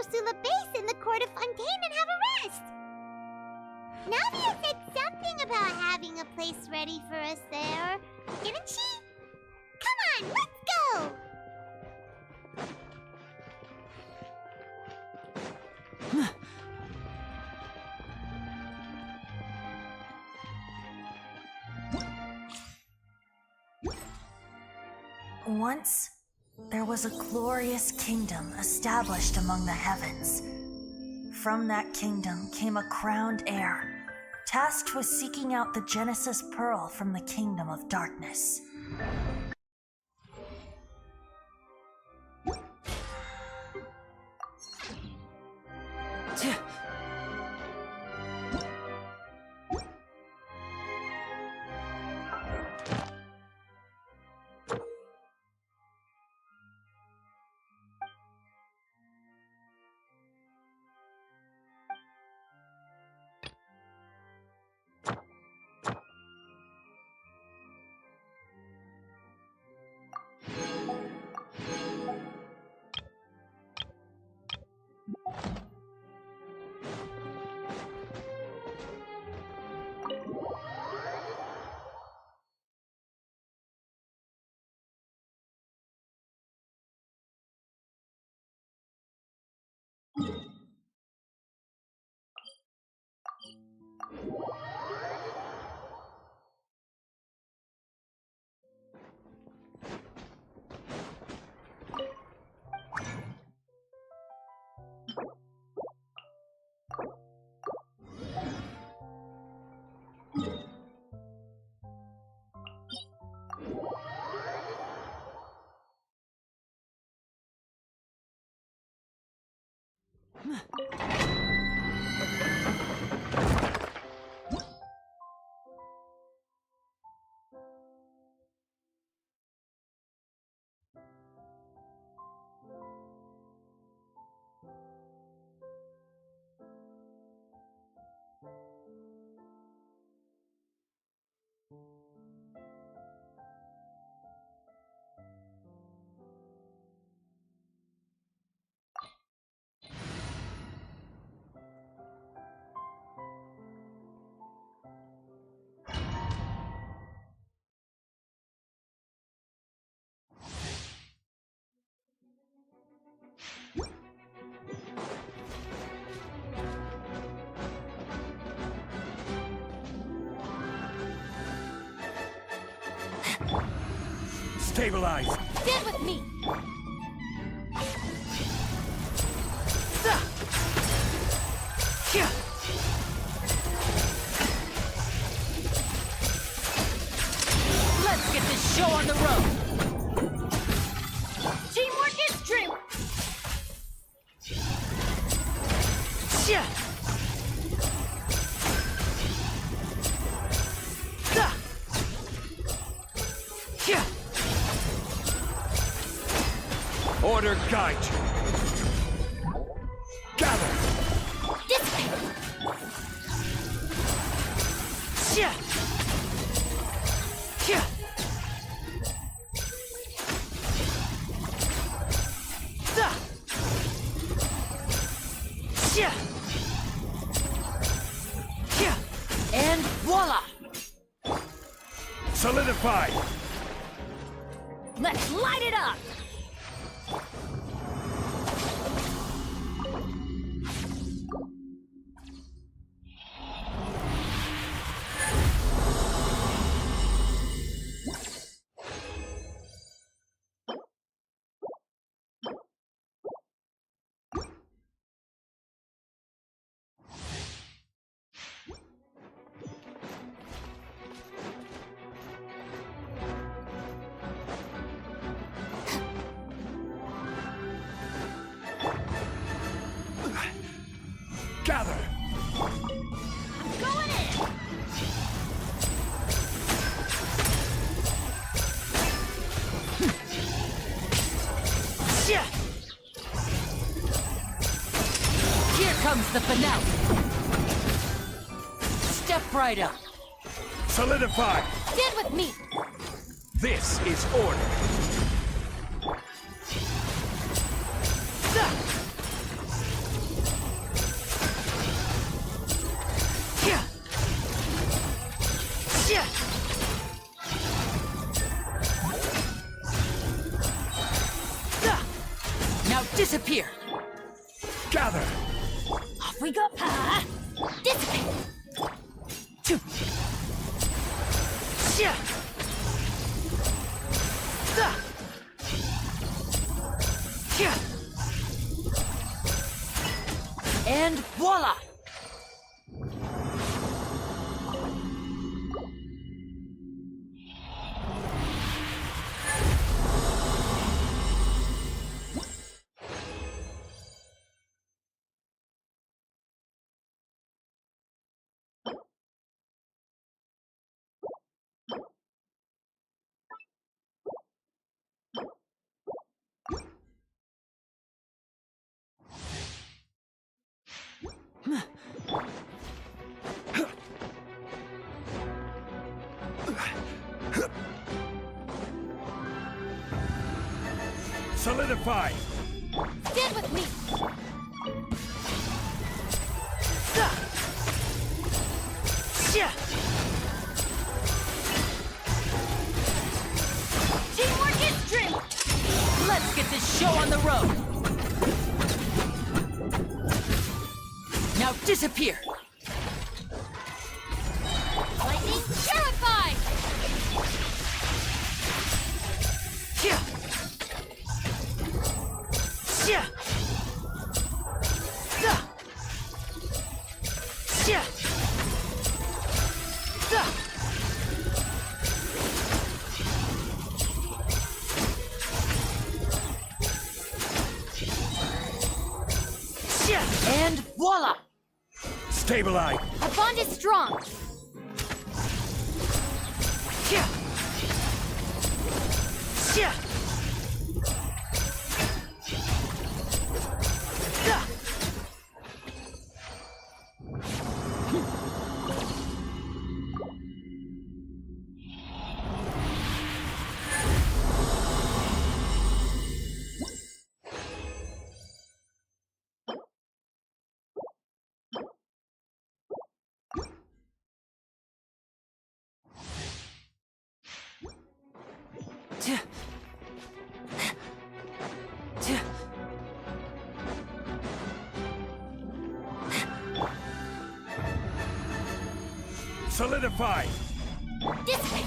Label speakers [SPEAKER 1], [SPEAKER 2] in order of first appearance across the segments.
[SPEAKER 1] Urusula base in the court of Fontaine and have a rest. Navia said something about having a place ready for us there, didn't she? Come on, let's go!
[SPEAKER 2] Once, there was a glorious kingdom established among the heavens. From that kingdom came a crowned heir, tasked with seeking out the Genesis Pearl from the kingdom of darkness.
[SPEAKER 3] Stabilize!
[SPEAKER 1] Stand with me!
[SPEAKER 4] Let's get this show on the road!
[SPEAKER 1] Teamwork is true!
[SPEAKER 3] Order guide you! Gather!
[SPEAKER 1] This way!
[SPEAKER 4] And voila!
[SPEAKER 3] Solidify!
[SPEAKER 4] Let's light it up!
[SPEAKER 3] Gather!
[SPEAKER 1] Going in!
[SPEAKER 4] Here comes the finale! Step right up!
[SPEAKER 3] Solidify!
[SPEAKER 1] Stand with me!
[SPEAKER 3] This is order!
[SPEAKER 4] disappear.
[SPEAKER 3] Gather.
[SPEAKER 4] Off we go. Dissipate. Yeah. Yeah. And voila!
[SPEAKER 3] Solidify.
[SPEAKER 1] Stand with me.
[SPEAKER 4] Teamwork is strength. Let's get this show on the road. Now disappear.
[SPEAKER 1] Lightning terrified.
[SPEAKER 4] Yeah. Yeah. Yeah. And voila!
[SPEAKER 3] Stabilize.
[SPEAKER 1] Our bond is strong.
[SPEAKER 4] Yeah. Yeah.
[SPEAKER 3] Solidify.
[SPEAKER 1] Dissipate.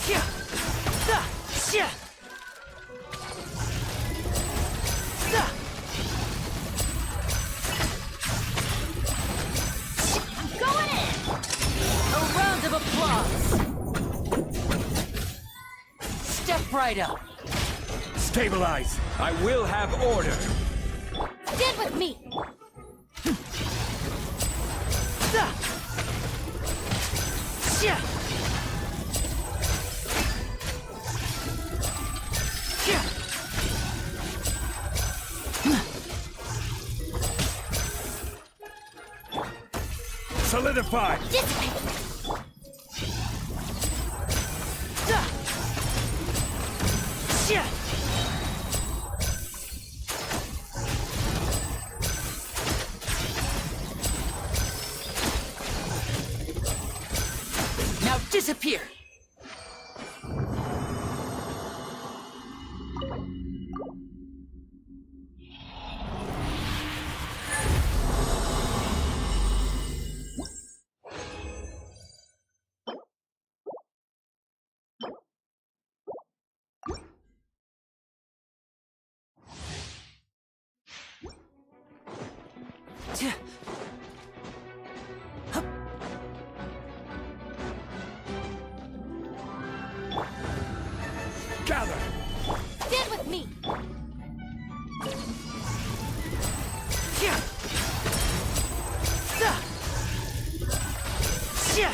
[SPEAKER 4] Yeah. Yeah.
[SPEAKER 1] I'm going in.
[SPEAKER 4] A round of applause. Step right up.
[SPEAKER 3] Stabilize. I will have order.
[SPEAKER 1] Stand with me.
[SPEAKER 4] Yeah. Yeah.
[SPEAKER 3] Solidify.
[SPEAKER 1] Dissipate.
[SPEAKER 4] Yeah. Now disappear.
[SPEAKER 3] Gather.
[SPEAKER 1] Stand with me.
[SPEAKER 4] Yeah. Yeah.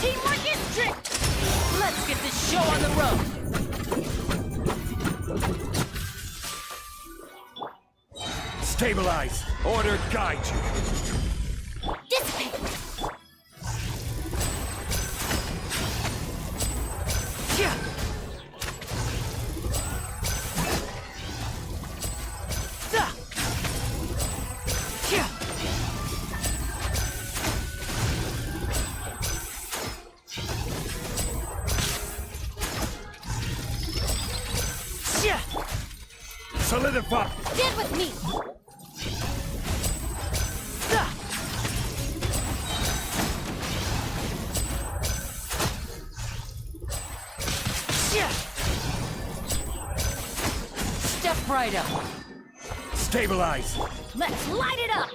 [SPEAKER 1] Teamwork is strict.
[SPEAKER 4] Let's get this show on the road.
[SPEAKER 3] Stabilize. Order guide you.
[SPEAKER 1] Dissipate.
[SPEAKER 4] Yeah. Yeah.
[SPEAKER 3] Solidify!
[SPEAKER 4] Get with me! Step right up.
[SPEAKER 3] Stabilize!
[SPEAKER 4] Let's light it up!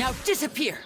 [SPEAKER 4] Now disappear!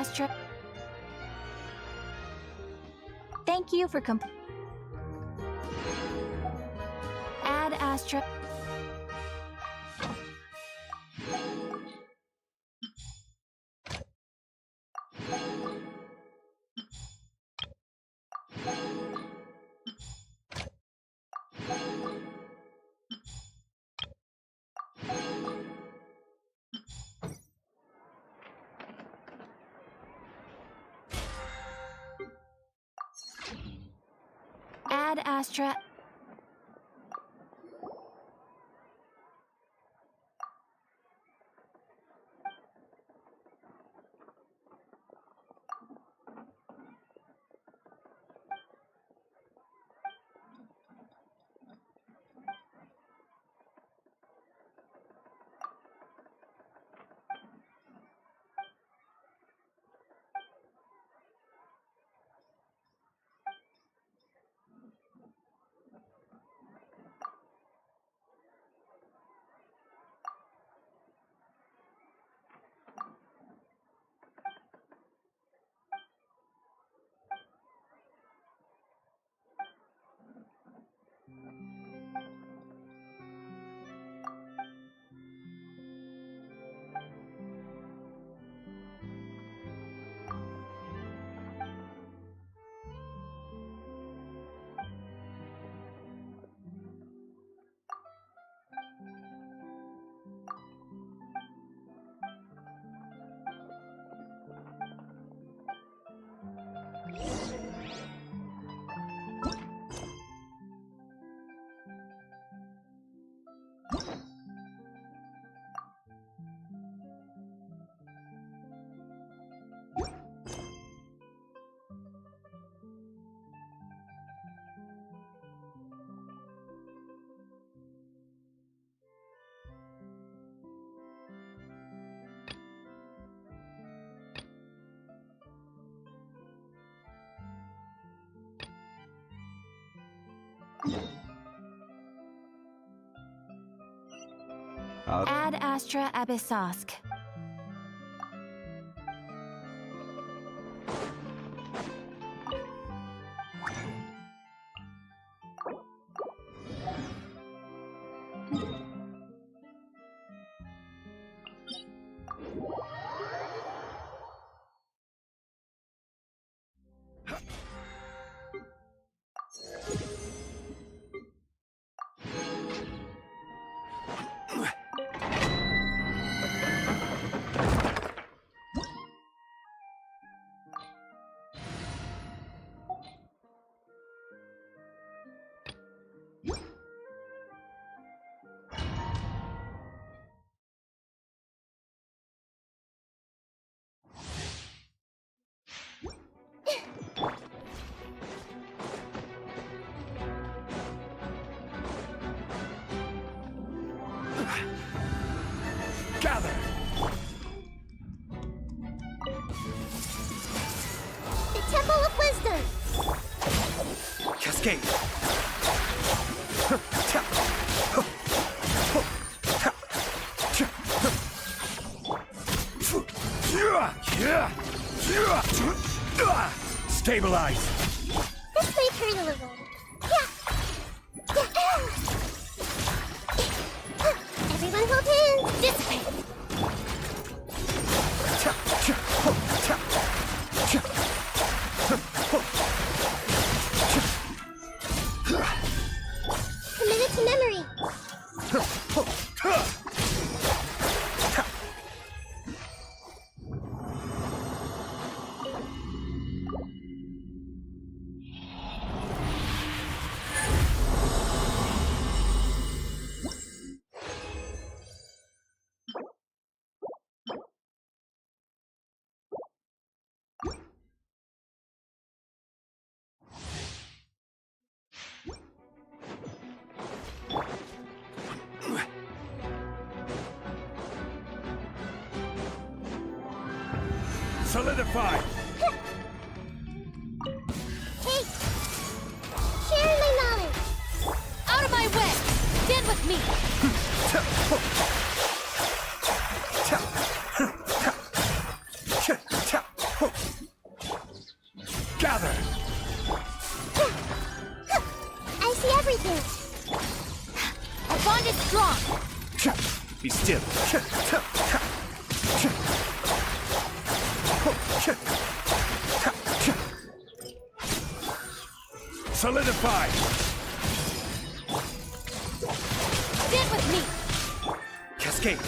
[SPEAKER 5] Astra. Thank you for Add Astra. Add Astra. Add Astra Abyssosk.
[SPEAKER 3] Gather!
[SPEAKER 1] The Temple of Wisdom!
[SPEAKER 3] Cascade! Stabilize!
[SPEAKER 1] This may hurt a little. Yeah. Everyone hold hands. This way. Committed to memory.
[SPEAKER 3] Solidify!
[SPEAKER 1] Hey! Share my knowledge!
[SPEAKER 5] Out of my way! Stand with me!
[SPEAKER 1] everything!
[SPEAKER 5] Our bond is strong.
[SPEAKER 3] Be still. Solidify.
[SPEAKER 5] Stand with me.
[SPEAKER 3] Cascade.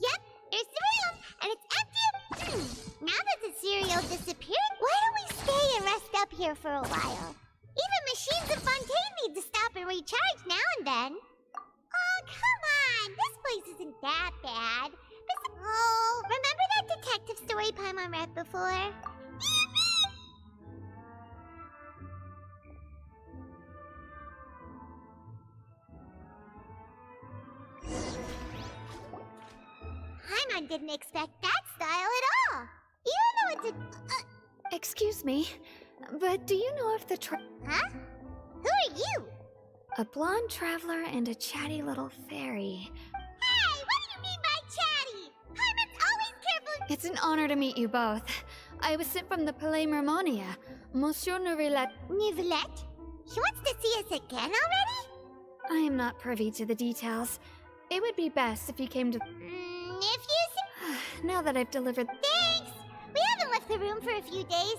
[SPEAKER 1] Yep, there's the room, and it's empty. Now that the cereal disappeared, why don't we stay and rest up here for a while? Even machines in Fontaine need to stop and recharge now and then. Oh, come on! This place isn't that bad. Oh, remember that detective story Paimon read before? Paimon didn't expect that style at all. Even though it's a...
[SPEAKER 6] Excuse me, but do you know if the
[SPEAKER 1] Huh? Who are you?
[SPEAKER 6] a blonde traveler and a chatty little fairy?
[SPEAKER 1] Hey, what do you mean by chatty? Paimon's always careful.
[SPEAKER 6] It's an honor to meet you both. I was sent from the Palais Mermonia. Monsieur Nouvelet.
[SPEAKER 1] Nivelette? She wants to see us again already?
[SPEAKER 6] I am not privy to the details. It would be best if you came to...
[SPEAKER 1] If you
[SPEAKER 6] Now that I've delivered...
[SPEAKER 1] Thanks! We haven't left the room for a few days.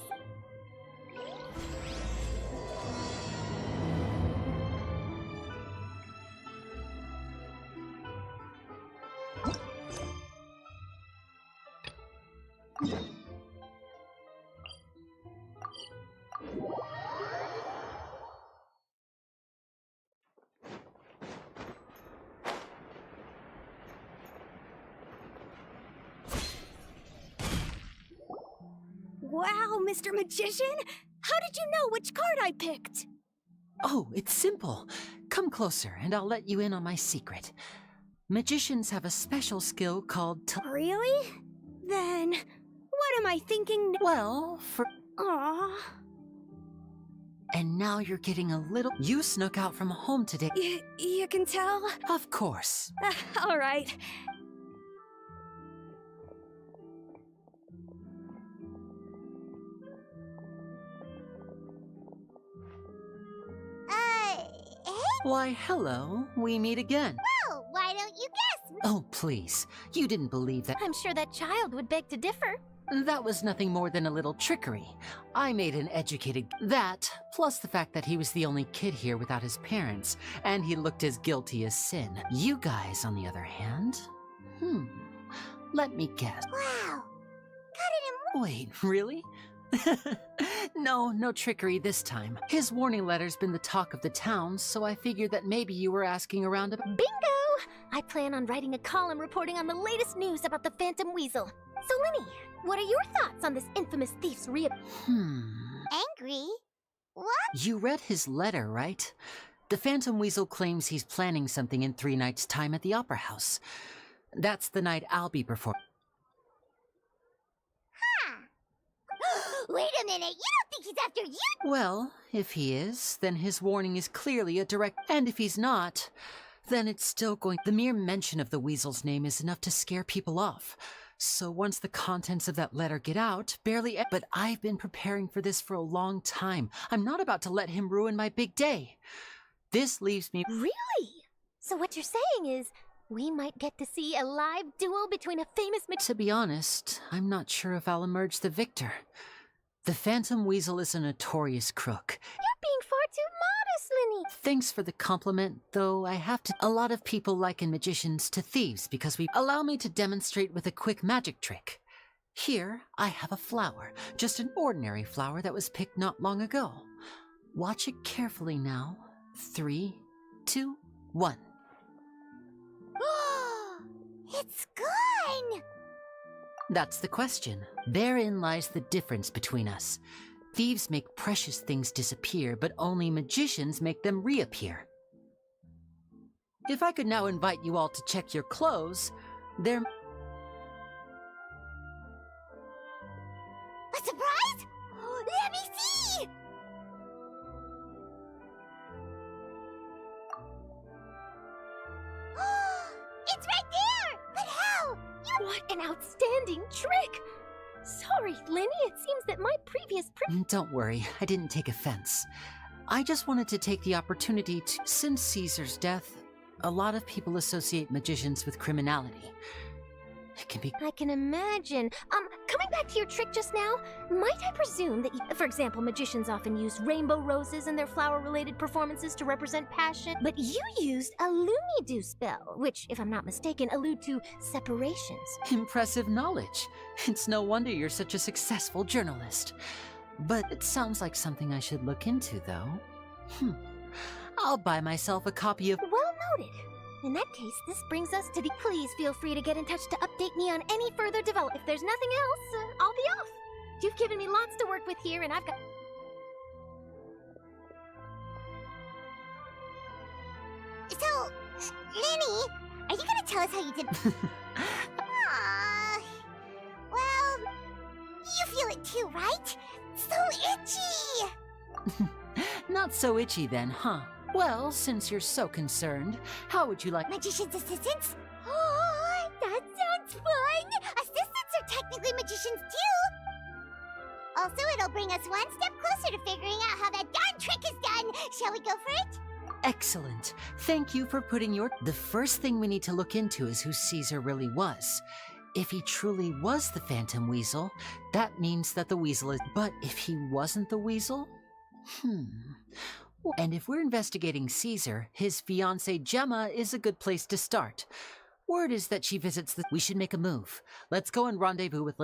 [SPEAKER 7] Wow, Mr. Magician! How did you know which card I picked?
[SPEAKER 8] Oh, it's simple. Come closer and I'll let you in on my secret. Magicians have a special skill called
[SPEAKER 7] Really? Then, what am I thinking?
[SPEAKER 8] Well,
[SPEAKER 7] Aww.
[SPEAKER 8] And now you're getting a little... You snuck out from home today.
[SPEAKER 7] You can tell?
[SPEAKER 8] Of course.
[SPEAKER 7] All right.
[SPEAKER 1] Hey?
[SPEAKER 8] Why, hello. We meet again.
[SPEAKER 1] Oh, why don't you guess?
[SPEAKER 8] Oh, please. You didn't believe that.
[SPEAKER 5] I'm sure that child would beg to differ.
[SPEAKER 8] That was nothing more than a little trickery. I made an educated... That, plus the fact that he was the only kid here without his parents, and he looked as guilty as sin. You guys, on the other hand... Let me guess.
[SPEAKER 1] Wow. Got it in...
[SPEAKER 8] Wait, really? No trickery this time. His warning letter's been the talk of the town, so I figured that maybe you were asking around about...
[SPEAKER 5] Bingo! I plan on writing a column reporting on the latest news about the Phantom Weasel. So, Lenny, what are your thoughts on this infamous thief's
[SPEAKER 1] Angry? What?
[SPEAKER 8] You read his letter, right? The Phantom Weasel claims he's planning something in 3 nights' time at the Opera House. That's the night I'll be performing.
[SPEAKER 1] Wait a minute, you don't think he's after you?
[SPEAKER 8] Well, if he is, then his warning is clearly a direct... And if he's not, then it's still going... The mere mention of the Weasel's name is enough to scare people off. So once the contents of that letter get out, But I've been preparing for this for a long time. I'm not about to let him ruin my big day. This leaves me...
[SPEAKER 5] Really? So what you're saying is, we might get to see a live duel between a famous...
[SPEAKER 8] To be honest, I'm not sure if I'll emerge the victor. The Phantom Weasel is a notorious crook.
[SPEAKER 5] You're being far too modest,
[SPEAKER 8] Thanks for the compliment, though I have to. A lot of people liken magicians to thieves because we allow me to demonstrate with a quick magic trick. Here, I have a flower, just an ordinary flower that was picked not long ago. Watch it carefully now. 3, 2, 1.
[SPEAKER 1] It's gone!
[SPEAKER 8] That's the question. Therein lies the difference between us. Thieves make precious things disappear, but only magicians make them reappear. If I could now invite you all to check your clothes, there...
[SPEAKER 1] A surprise? Let me see! It's right there! But how?
[SPEAKER 5] What an outstanding trick! Sorry, Lenny, it seems that my previous
[SPEAKER 8] Don't worry, I didn't take offense. I just wanted to take the opportunity to... Since Caesar's death, a lot of people associate magicians with criminality. It can be...
[SPEAKER 5] I can imagine. Coming back to your trick just now, might I presume that, for example, magicians often use rainbow roses in their flower-related performances to represent passion, but you used a Looney-Doo spell, which, if I'm not mistaken, allude to separations.
[SPEAKER 8] Impressive knowledge. It's no wonder you're such a successful journalist. But it sounds like something I should look into, though. I'll buy myself a copy of...
[SPEAKER 5] Well noted. In that case, this brings us to the... Please feel free to get in touch to update me on any further development. If there's nothing else, I'll be off. You've given me lots to work with here, and I've got...
[SPEAKER 1] So, Lenny, are you gonna tell us how you did... Aww. Well, you feel it too, right? So itchy!
[SPEAKER 8] Not so itchy then, huh? Well, since you're so concerned, how would you like...
[SPEAKER 1] Magician's assistants? Oh, that sounds fun! Assistants are technically magicians too! Also, it'll bring us one step closer to figuring out how that darn trick is done! Shall we go for it?
[SPEAKER 8] Excellent. Thank you for putting your... The first thing we need to look into is who Caesar really was. If he truly was the Phantom Weasel, that means that the weasel is... But if he wasn't the weasel? And if we're investigating Caesar, his fiancée Gemma is a good place to start. Word is that she visits the... We should make a move. Let's go and rendezvous with...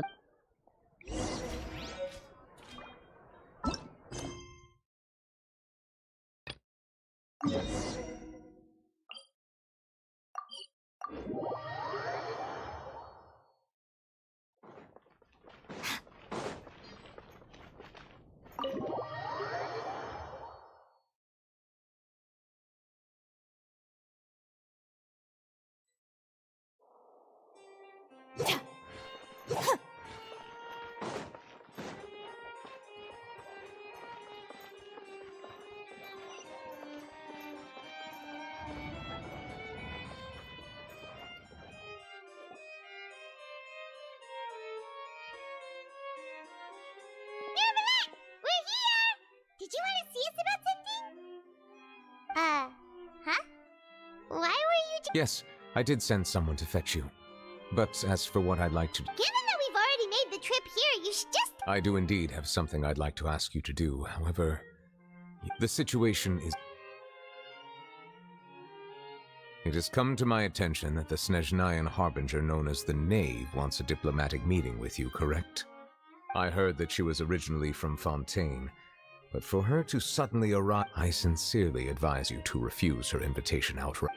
[SPEAKER 1] Did you want to see us about something? Huh? Why were you...
[SPEAKER 9] Yes, I did send someone to fetch you. But as for what I'd like to...
[SPEAKER 1] Given that we've already made the trip here, you should just...
[SPEAKER 9] I do indeed have something I'd like to ask you to do. However, the situation is... It has come to my attention that the Snezhnayan harbinger known as the Knave wants a diplomatic meeting with you, correct? I heard that she was originally from Fontaine, but for her to suddenly arrive, I sincerely advise you to refuse her invitation outright.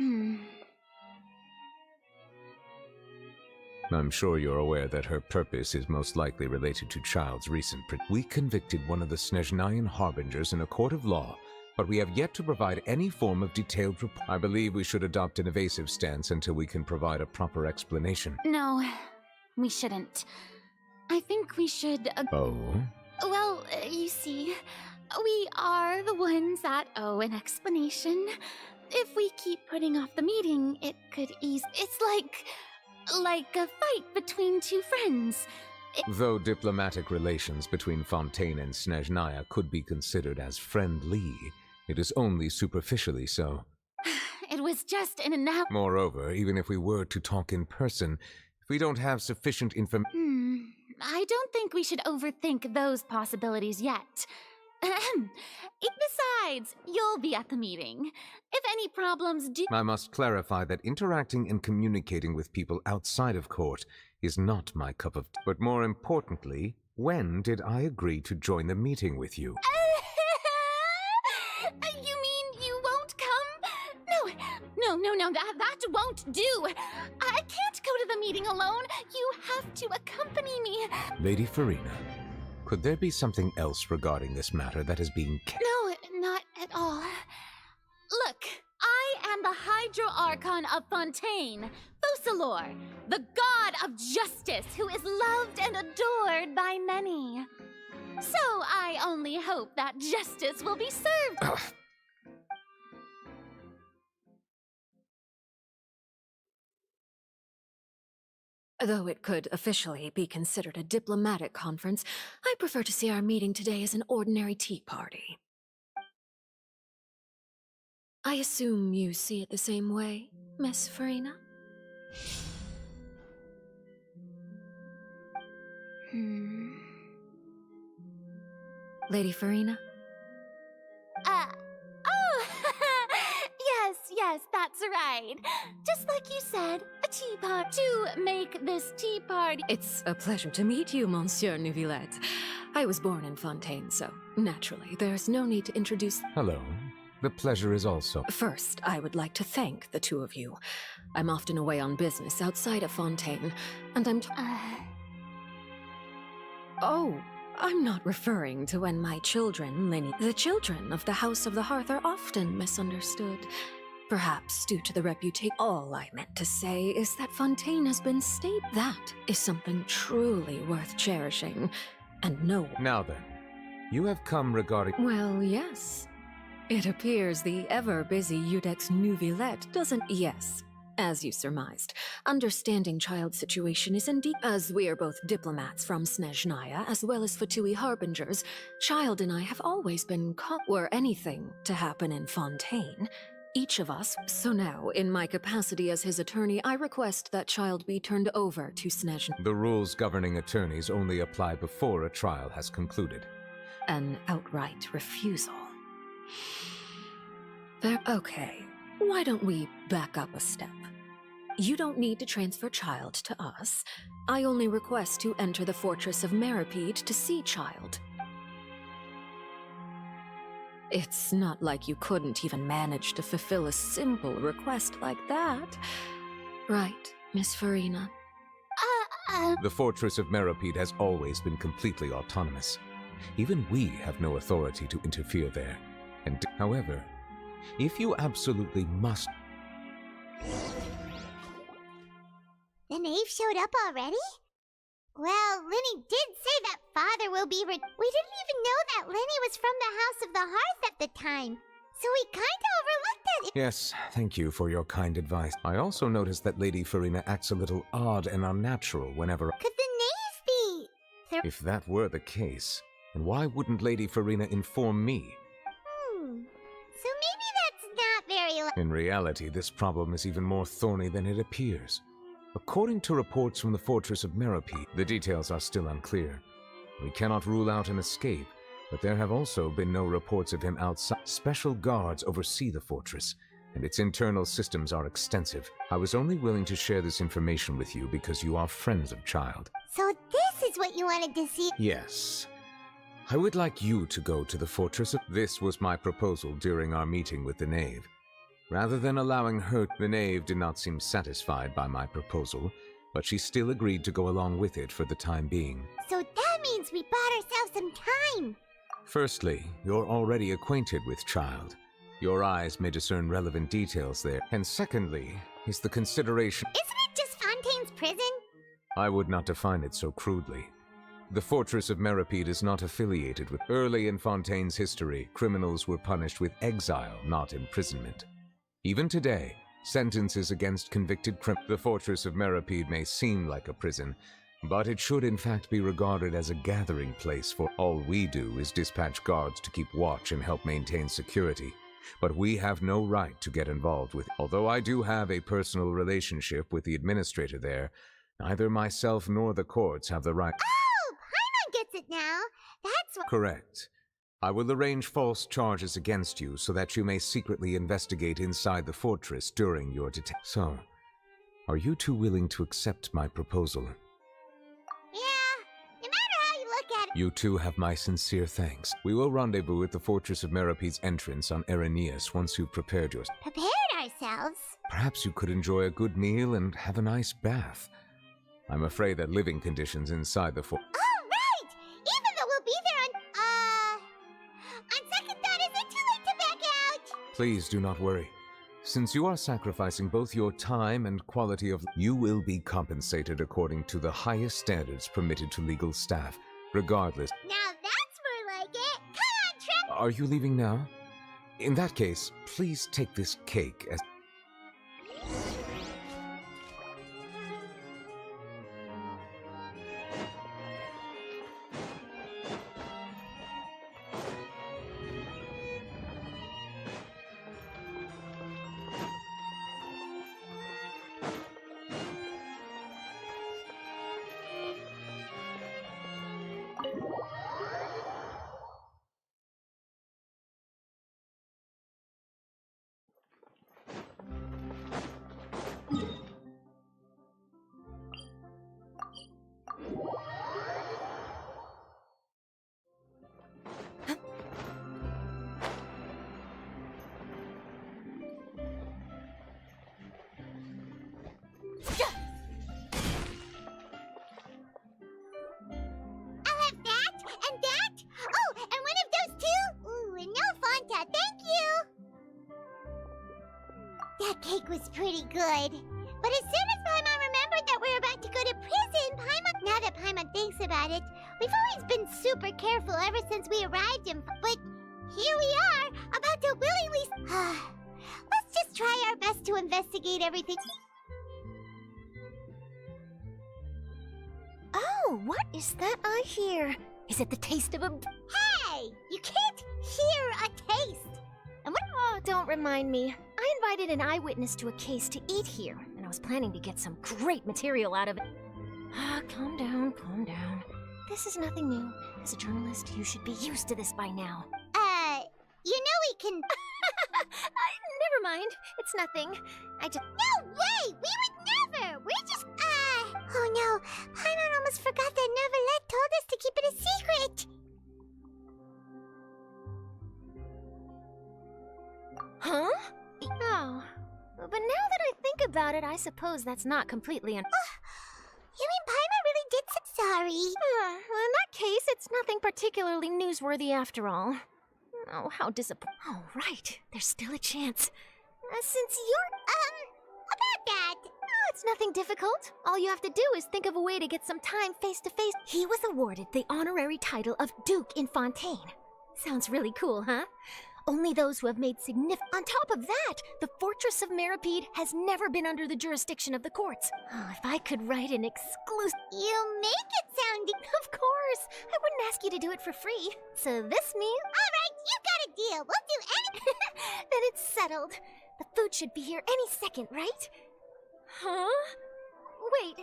[SPEAKER 9] I'm sure you're aware that her purpose is most likely related to Child's recent... We convicted one of the Snezhnayan harbingers in a court of law, but we have yet to provide any form of detailed report. I believe we should adopt an evasive stance until we can provide a proper explanation.
[SPEAKER 6] No, we shouldn't. I think we should...
[SPEAKER 9] Oh?
[SPEAKER 6] Well, you see, we are the ones that owe an explanation. If we keep putting off the meeting, it could ease... It's like a fight between two friends.
[SPEAKER 9] Though diplomatic relations between Fontaine and Snezhnaya could be considered as friendly, it is only superficially so.
[SPEAKER 6] It was just an analogy.
[SPEAKER 9] Moreover, even if we were to talk in person, if we don't have sufficient information...
[SPEAKER 6] I don't think we should overthink those possibilities yet. Besides, you'll be at the meeting. If any problems do—
[SPEAKER 9] I must clarify that interacting and communicating with people outside of court is not my cup of tea. But more importantly, when did I agree to join the meeting with you?
[SPEAKER 6] You mean you won't come? No, that won't do. I can't go to the meeting alone. You have to accompany me.
[SPEAKER 9] Lady Furina, could there be something else regarding this matter that is being kept?
[SPEAKER 6] No, not at all. Look, I am the Hydro-Archon of Fontaine, Focalor, the god of justice who is loved and adored by many. So I only hope that justice will be served.
[SPEAKER 10] Though it could officially be considered a diplomatic conference, I prefer to see our meeting today as an ordinary tea party. I assume you see it the same way, Miss Furina? Lady Furina?
[SPEAKER 6] Yes, that's right. Just like you said, a tea party. To make this tea party—
[SPEAKER 10] It's a pleasure to meet you, Monsieur Neuvillette. I was born in Fontaine, so naturally there's no need to introduce—
[SPEAKER 9] Hello. The pleasure is also—
[SPEAKER 10] First, I would like to thank the two of you. I'm often away on business outside of Fontaine, and Oh, I'm not referring to when my children, the children of the House of the Hearth are often misunderstood. Perhaps due to the reputation. All I meant to say is that Fontaine has been stated. That is something truly worth cherishing, and no—
[SPEAKER 9] Now then, you have come regarding—
[SPEAKER 10] Well, yes. It appears the ever-busy Udex Neuvillette doesn't— Yes, as you surmised. Understanding child's situation is indeed— As we are both diplomats from Snezhnaya, as well as Fatui harbingers, Child and I have always been were anything to happen in Fontaine, each of us— So now, in my capacity as his attorney, I request that Child be turned over to Snezhnaya.
[SPEAKER 9] The rules governing attorneys only apply before a trial has concluded.
[SPEAKER 10] An outright refusal. Okay, why don't we back up a step? You don't need to transfer Child to us. I only request to enter the fortress of Meripede to see Child. It's not like you couldn't even manage to fulfill a simple request like that. Right, Miss Furina?
[SPEAKER 9] The fortress of Meripede has always been completely autonomous. Even we have no authority to interfere there. And however, if you absolutely must—
[SPEAKER 1] The knave showed up already? Well, Linny did say that father will be we didn't even know that Linny was from the House of the Hearth at the time, so we kinda overlooked it.
[SPEAKER 9] Yes, thank you for your kind advice. I also noticed that Lady Furina acts a little odd and unnatural whenever—
[SPEAKER 1] Could the knave be?
[SPEAKER 9] If that were the case, then why wouldn't Lady Furina inform me?
[SPEAKER 1] So maybe that's not very
[SPEAKER 9] In reality, this problem is even more thorny than it appears. According to reports from the fortress of Meripede, the details are still unclear. We cannot rule out an escape, but there have also been no reports of him outside. Special guards oversee the fortress, and its internal systems are extensive. I was only willing to share this information with you because you are friends of Child.
[SPEAKER 1] So this is what you wanted to see?
[SPEAKER 9] Yes. I would like you to go to the fortress of— This was my proposal during our meeting with the knave. Rather than allowing her— The knave did not seem satisfied by my proposal, but she still agreed to go along with it for the time being.
[SPEAKER 1] So that means we bought ourselves some time!
[SPEAKER 9] Firstly, you're already acquainted with Child. Your eyes may discern relevant details there. And secondly, is the consideration—
[SPEAKER 1] Isn't it just Fontaine's prison?
[SPEAKER 9] I would not define it so crudely. The fortress of Meripede is not affiliated with— Early in Fontaine's history, criminals were punished with exile, not imprisonment. Even today, sentences against convicted The fortress of Meripede may seem like a prison, but it should in fact be regarded as a gathering place for— All we do is dispatch guards to keep watch and help maintain security, but we have no right to get involved with— Although I do have a personal relationship with the administrator there, neither myself nor the courts have the right—
[SPEAKER 1] Oh! Paimon gets it now! That's what—
[SPEAKER 9] Correct. I will arrange false charges against you so that you may secretly investigate inside the fortress during your detention. So, are you two willing to accept my proposal?
[SPEAKER 1] Yeah, no matter how you look at it.
[SPEAKER 9] You two have my sincere thanks. We will rendezvous at the Fortress of Meropede's entrance on Erinius once you've prepared yourself.
[SPEAKER 1] Prepared ourselves?
[SPEAKER 9] Perhaps you could enjoy a good meal and have a nice bath. I'm afraid that living conditions inside the fort.
[SPEAKER 1] Oh, right! Even though we'll be there on second thought, is it too late to back out?
[SPEAKER 9] Please do not worry. Since you are sacrificing both your time and quality of, you will be compensated according to the highest standards permitted to legal staff, regardless.
[SPEAKER 1] Now that's more like it. Come on, Trip!
[SPEAKER 9] Are you leaving now? In that case, please take this cake as...
[SPEAKER 1] I'll have that, and that. Oh, and one of those two. Ooh, and no Fanta, thank you. That cake was pretty good. But as soon as Paimon remembered that we were about to go to prison, now that Paimon thinks about it, we've always been super careful ever since we arrived in... But here we are, about to willingly... Let's just try our best to investigate everything.
[SPEAKER 5] Oh, what is that I hear? Is it the taste of a...
[SPEAKER 1] Hey! You can't hear a taste!
[SPEAKER 5] And what? Oh, don't remind me. I invited an eyewitness to a case to eat here, and I was planning to get some great material out of it. Calm down, calm down. This is nothing new. As a journalist, you should be used to this by now.
[SPEAKER 1] You know we can...
[SPEAKER 5] Never mind. It's nothing.
[SPEAKER 1] No way! We would never! We're just... Oh no, Paimon almost forgot that Neverlet told us to keep it a secret!
[SPEAKER 5] Huh? Oh. But now that I think about it, I suppose that's not completely
[SPEAKER 1] You mean Paimon really did sorry?
[SPEAKER 5] Well, in that case, it's nothing particularly newsworthy after all. Oh, how disappointing. Oh, right. There's still a chance. Since you're...
[SPEAKER 1] About that.
[SPEAKER 5] Oh, it's nothing difficult. All you have to do is think of a way to get some time face-to-face. He was awarded the honorary title of Duke in Fontaine. Sounds really cool, huh? Only those who have made significant... On top of that, the Fortress of Meropede has never been under the jurisdiction of the courts. Oh, if I could write an exclusive...
[SPEAKER 1] You make it sound...
[SPEAKER 5] Of course! I wouldn't ask you to do it for free. So this means...
[SPEAKER 1] Alright, you got a deal. We'll do anything.
[SPEAKER 5] Then it's settled. The food should be here any second, right? Huh? Wait,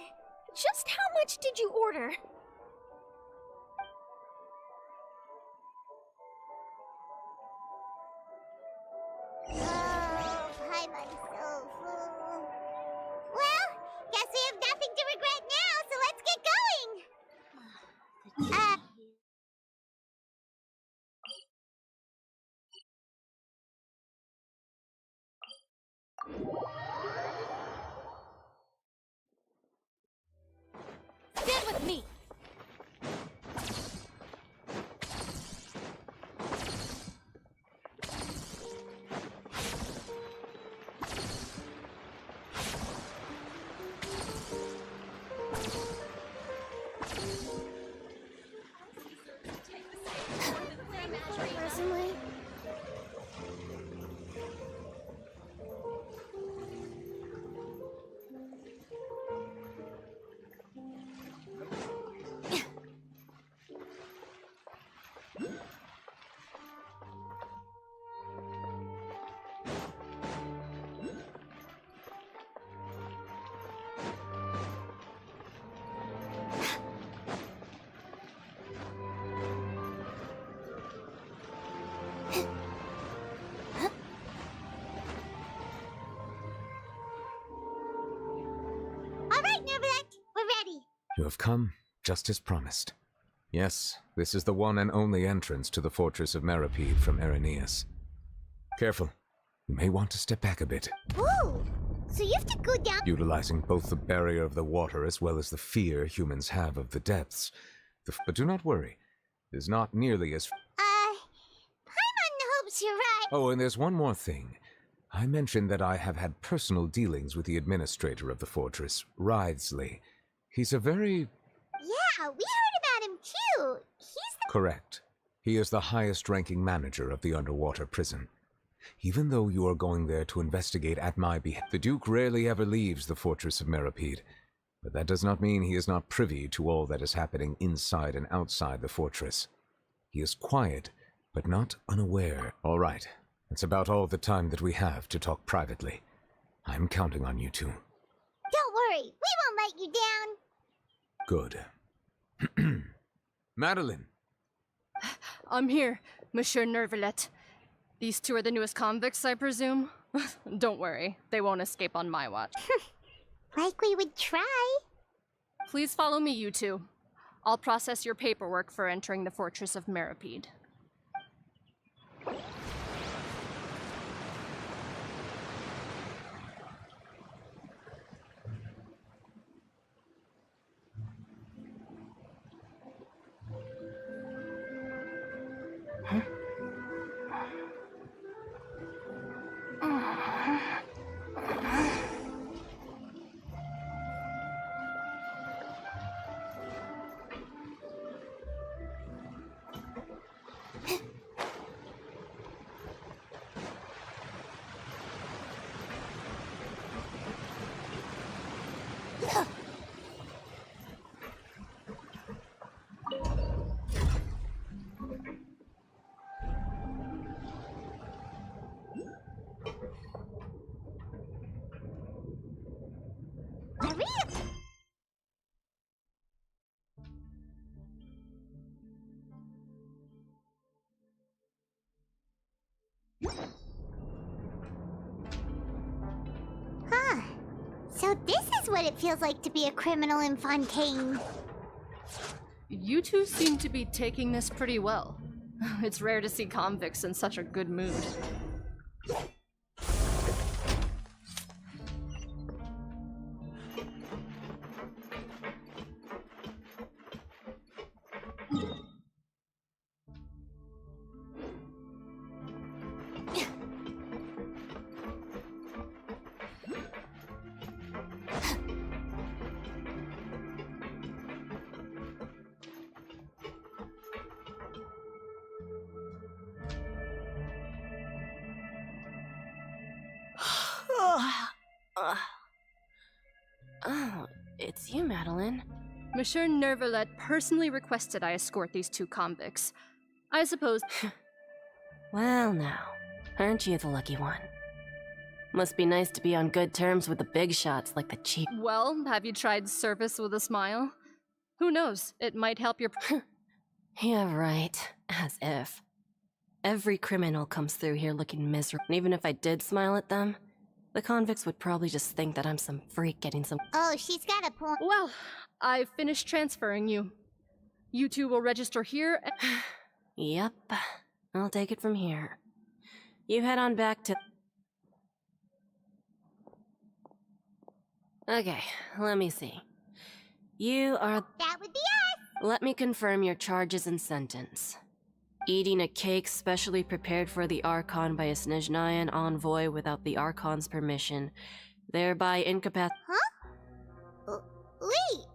[SPEAKER 5] just how much did you order?
[SPEAKER 1] Oh, Paimon's so full. Well, guess we have nothing to regret now, so let's get going.
[SPEAKER 4] Stand with me!
[SPEAKER 1] Nervalect. We're ready.
[SPEAKER 9] You have come, just as promised. Yes, this is the one and only entrance to the fortress of Meripede from Irenaeus. Careful. You may want to step back a bit.
[SPEAKER 1] Whoa! So you have to go down.
[SPEAKER 9] Utilizing both the barrier of the water as well as the fear humans have of the depths. But do not worry. It is not nearly as...
[SPEAKER 1] Paimon hopes you're right.
[SPEAKER 9] Oh, and there's one more thing. I mentioned that I have had personal dealings with the administrator of the fortress, Wriothesley. He's a very...
[SPEAKER 1] Yeah, we heard about him too. He's the...
[SPEAKER 9] Correct. He is the highest-ranking manager of the underwater prison. Even though you are going there to investigate at my behest, the Duke rarely ever leaves the fortress of Meripede. But that does not mean he is not privy to all that is happening inside and outside the fortress. He is quiet, but not unaware. All right, that's about all the time that we have to talk privately. I'm counting on you two.
[SPEAKER 1] Don't worry, we won't let you down.
[SPEAKER 9] Good. Madeline!
[SPEAKER 4] I'm here, Monsieur Nervalect. These two are the newest convicts, I presume? Don't worry, they won't escape on my watch.
[SPEAKER 1] Like we would try.
[SPEAKER 4] Please follow me, you two. I'll process your paperwork for entering the Fortress of Meripede.
[SPEAKER 1] Huh. So this is what it feels like to be a criminal in Fontaine.
[SPEAKER 4] You two seem to be taking this pretty well. It's rare to see convicts in such a good mood.
[SPEAKER 11] Oh, it's you, Madeline.
[SPEAKER 4] Monsieur Nervalect personally requested I escort these two convicts. I suppose...
[SPEAKER 11] Well now, aren't you the lucky one? Must be nice to be on good terms with the big shots like the chief.
[SPEAKER 4] Well, have you tried service with a smile? Who knows, it might help your...
[SPEAKER 11] Yeah, right. As if. Every criminal comes through here looking miserable. And even if I did smile at them, the convicts would probably just think that I'm some freak getting some...
[SPEAKER 1] Oh, she's got a point.
[SPEAKER 4] Well, I've finished transferring you. You two will register here and...
[SPEAKER 11] Yep. I'll take it from here. You head on back to... Okay, let me see. You are...
[SPEAKER 1] That would be us!
[SPEAKER 11] Let me confirm your charges and sentence. Eating a cake specially prepared for the Archon by a Snezhnayan envoy without the Archon's permission, thereby
[SPEAKER 1] Huh? Wait!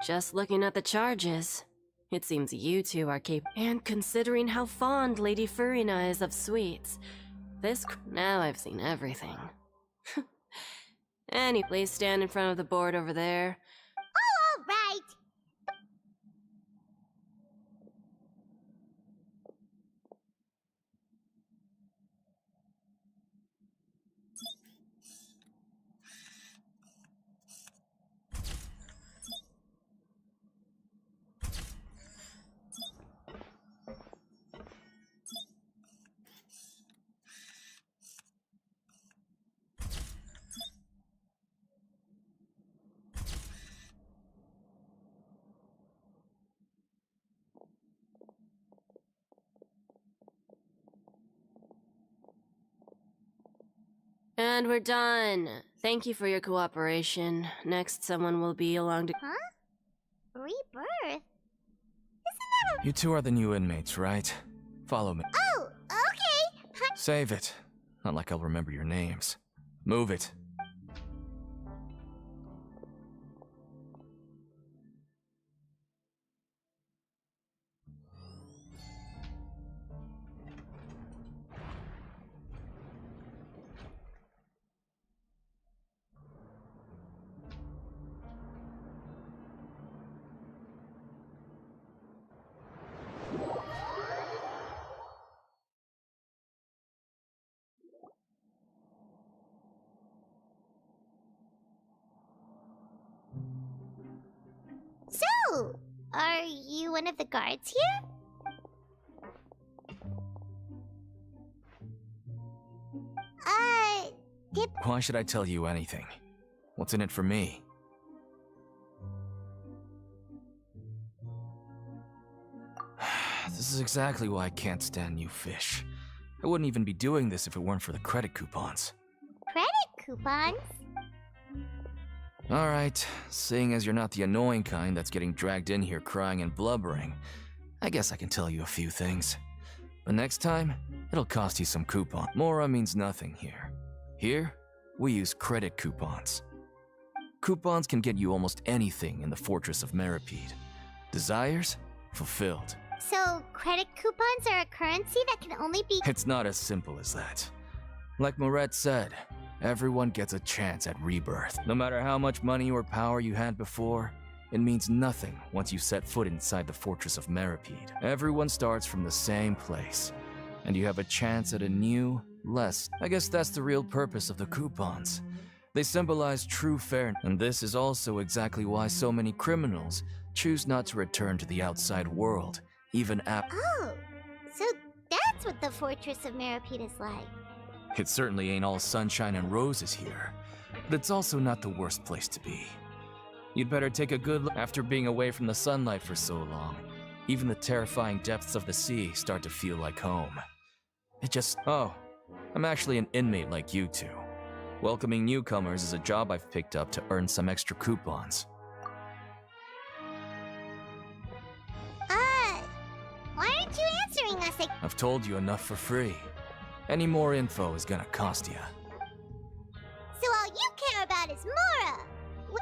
[SPEAKER 11] Just looking at the charges, it seems you two are capable. And considering how fond Lady Furina is of sweets, now I've seen everything. Please stand in front of the board over there.
[SPEAKER 1] Oh, all right!
[SPEAKER 11] And we're done. Thank you for your cooperation. Next, someone will be along to...
[SPEAKER 1] Huh? Rebirth?
[SPEAKER 12] You two are the new inmates, right? Follow me.
[SPEAKER 1] Oh, okay.
[SPEAKER 12] Save it. Not like I'll remember your names. Move it.
[SPEAKER 1] So, are you one of the guards here?
[SPEAKER 12] Why should I tell you anything? What's in it for me? This is exactly why I can't stand you fish. I wouldn't even be doing this if it weren't for the credit coupons.
[SPEAKER 1] Credit coupons?
[SPEAKER 12] Alright, seeing as you're not the annoying kind that's getting dragged in here crying and blubbering, I guess I can tell you a few things. But next time, it'll cost you some coupon. Mora means nothing here. Here, we use credit coupons. Coupons can get you almost anything in the Fortress of Meripede. Desires? Fulfilled.
[SPEAKER 1] So, credit coupons are a currency that can only be...
[SPEAKER 12] It's not as simple as that. Like Moret said, everyone gets a chance at rebirth. No matter how much money or power you had before, it means nothing once you set foot inside the Fortress of Meripede. Everyone starts from the same place, and you have a chance at a new, less... I guess that's the real purpose of the coupons. They symbolize true fairness, and this is also exactly why so many criminals choose not to return to the outside world, even after...
[SPEAKER 1] Oh, so that's what the Fortress of Meripede is like.
[SPEAKER 12] It certainly ain't all sunshine and roses here, but it's also not the worst place to be. You'd better take a good look. After being away from the sunlight for so long, even the terrifying depths of the sea start to feel like home. It just... Oh, I'm actually an inmate like you two. Welcoming newcomers is a job I've picked up to earn some extra coupons.
[SPEAKER 1] Why aren't you answering us?
[SPEAKER 12] I've told you enough for free. Any more info is gonna cost you.
[SPEAKER 1] So all you care about is Mora!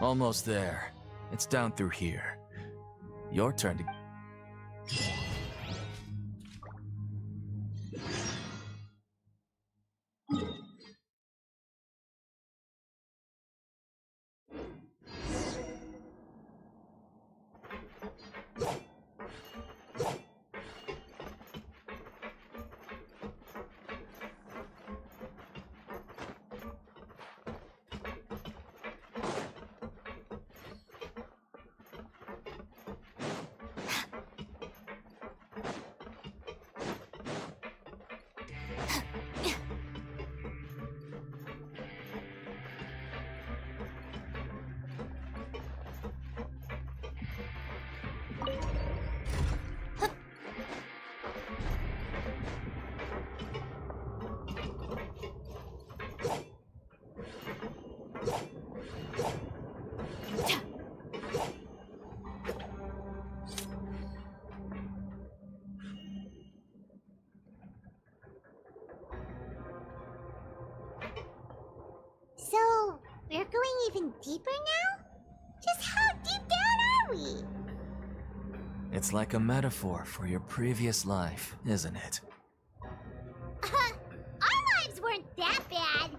[SPEAKER 12] Almost there. It's down through here. Your turn to...
[SPEAKER 1] So, we're going even deeper now? Just how deep down are we?
[SPEAKER 12] It's like a metaphor for your previous life, isn't it?
[SPEAKER 1] Our lives weren't that bad.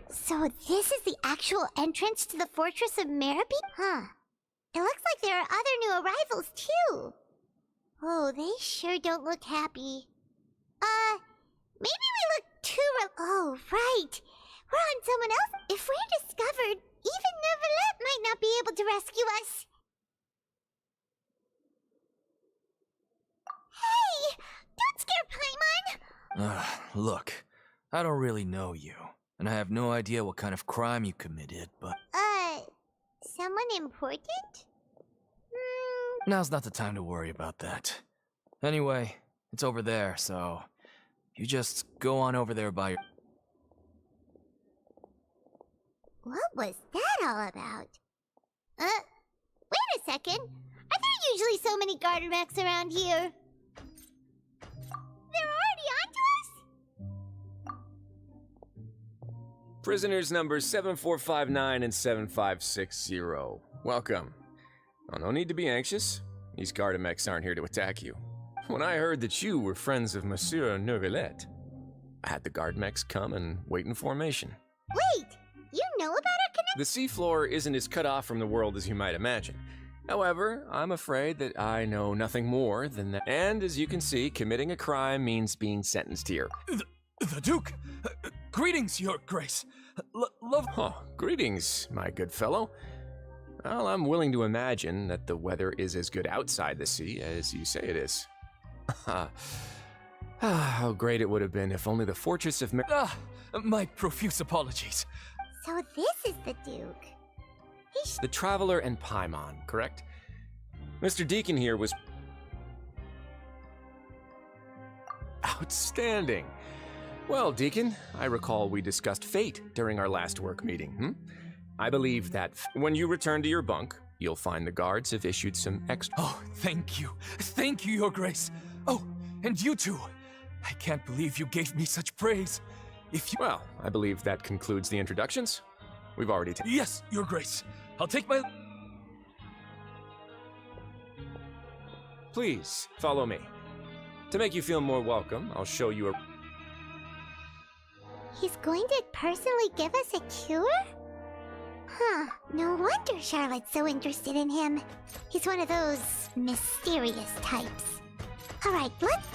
[SPEAKER 1] So this is the actual entrance to the Fortress of Meripede? Huh. It looks like there are other new arrivals, too. Oh, they sure don't look happy. Maybe we look too oh, right. We're on someone else. If we're discovered, even Neuvillette might not be able to rescue us. Hey! Don't scare Paimon!
[SPEAKER 12] Look, I don't really know you, and I have no idea what kind of crime you committed, but...
[SPEAKER 1] Someone important?
[SPEAKER 12] Now's not the time to worry about that. Anyway, it's over there, so... You just go on over there by your...
[SPEAKER 1] What was that all about? Wait a second. Are there usually so many garter mechs around here? They're already onto us?
[SPEAKER 3] Prisoners numbers 7459 and 7560. Welcome. Oh, no need to be anxious. These Gardamex aren't here to attack you. When I heard that you were friends of Monsieur Neuvillette, I had the Gardamex come and wait in formation.
[SPEAKER 1] Wait! You know about our connection?
[SPEAKER 3] The seafloor isn't as cut off from the world as you might imagine. However, I'm afraid that I know nothing more than that. And as you can see, committing a crime means being sentenced here.
[SPEAKER 12] The Duke! Greetings, Your Grace!
[SPEAKER 3] Oh, greetings, my good fellow. Well, I'm willing to imagine that the weather is as good outside the sea as you say it is. How great it would have been if only the fortress of
[SPEAKER 12] my profuse apologies.
[SPEAKER 1] So this is the Duke.
[SPEAKER 3] The Traveler and Paimon, correct? Mr. Deacon here was... Outstanding. Well, Deacon, I recall we discussed fate during our last work meeting, I believe that when you return to your bunk, you'll find the guards have issued some extra...
[SPEAKER 12] Oh, thank you. Thank you, Your Grace. Oh, and you too. I can't believe you gave me such praise. If you...
[SPEAKER 3] Well, I believe that concludes the introductions. We've already taken...
[SPEAKER 12] Yes, Your Grace. I'll take my...
[SPEAKER 3] Please, follow me. To make you feel more welcome, I'll show you a...
[SPEAKER 1] He's going to personally give us a cure? Huh, no wonder Charlotte's so interested in him. He's one of those mysterious types. Alright, let's...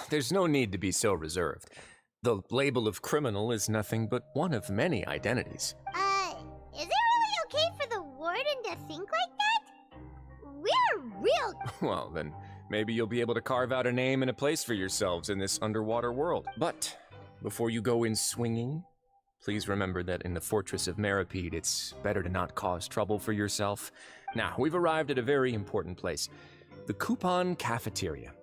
[SPEAKER 3] There's no need to be so reserved. The label of criminal is nothing but one of many identities.
[SPEAKER 1] Is it really okay for the warden to think like that? We're real...
[SPEAKER 3] Well, then maybe you'll be able to carve out a name and a place for yourselves in this underwater world. But before you go in swinging, please remember that in the Fortress of Meripede, it's better to not cause trouble for yourself. Now, we've arrived at a very important place, the Coupon Cafeteria.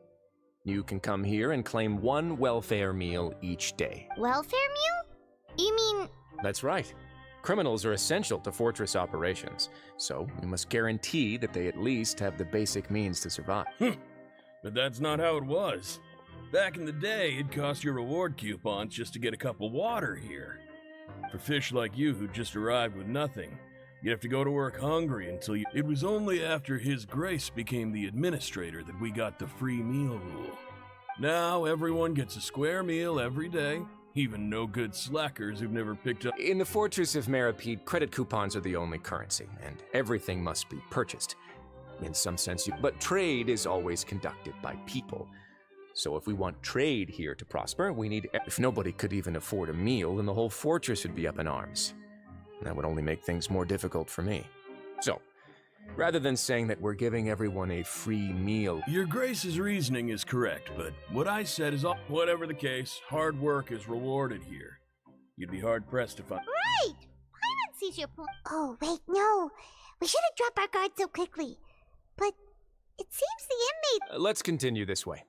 [SPEAKER 3] You can come here and claim one welfare meal each day.
[SPEAKER 1] Welfare meal? You mean...
[SPEAKER 3] That's right. Criminals are essential to Fortress operations, so we must guarantee that they at least have the basic means to survive.
[SPEAKER 13] But that's not how it was. Back in the day, it cost your reward coupons just to get a cup of water here. For fish like you who just arrived with nothing, you'd have to go to work hungry until you... It was only after His Grace became the administrator that we got the free meal rule. Now everyone gets a square meal every day, even no-good slackers who've never picked up...
[SPEAKER 3] In the Fortress of Meripede, credit coupons are the only currency, and everything must be purchased. In some sense, but trade is always conducted by people. So if we want trade here to prosper, we need... If nobody could even afford a meal, then the whole fortress would be up in arms. That would only make things more difficult for me. So, rather than saying that we're giving everyone a free meal...
[SPEAKER 13] Your Grace's reasoning is correct, but what I said is... Whatever the case, hard work is rewarded here. You'd be hard-pressed to find...
[SPEAKER 1] Right! Paimon sees your point. Oh, wait, no. We shouldn't drop our guard so quickly. But it seems the inmate...
[SPEAKER 3] Let's continue this way.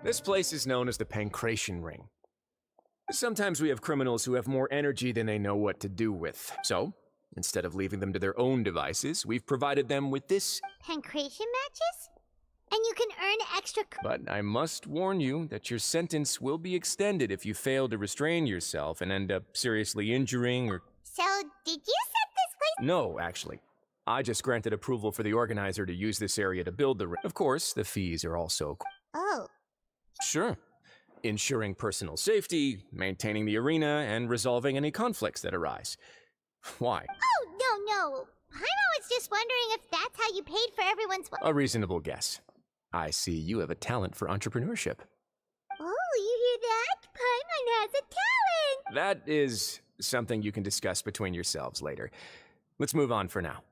[SPEAKER 3] This place is known as the Pancration Ring. Sometimes we have criminals who have more energy than they know what to do with. So, instead of leaving them to their own devices, we've provided them with this.
[SPEAKER 1] Pancration matches? And you can earn extra.
[SPEAKER 3] But I must warn you that your sentence will be extended if you fail to restrain yourself and end up seriously injuring or.
[SPEAKER 1] So, did you set this place?
[SPEAKER 3] No, actually. I just granted approval for the organizer to use this area to build the ring. Of course, the fees are also.
[SPEAKER 1] Oh.
[SPEAKER 3] Sure. Ensuring personal safety, maintaining the arena, and resolving any conflicts that arise. Why?
[SPEAKER 1] Oh, no. Paimon was just wondering if that's how you paid for everyone's.
[SPEAKER 3] A reasonable guess. I see you have a talent for entrepreneurship.
[SPEAKER 1] Oh, you hear that? Paimon has a talent!
[SPEAKER 3] That is something you can discuss between yourselves later. Let's move on for now.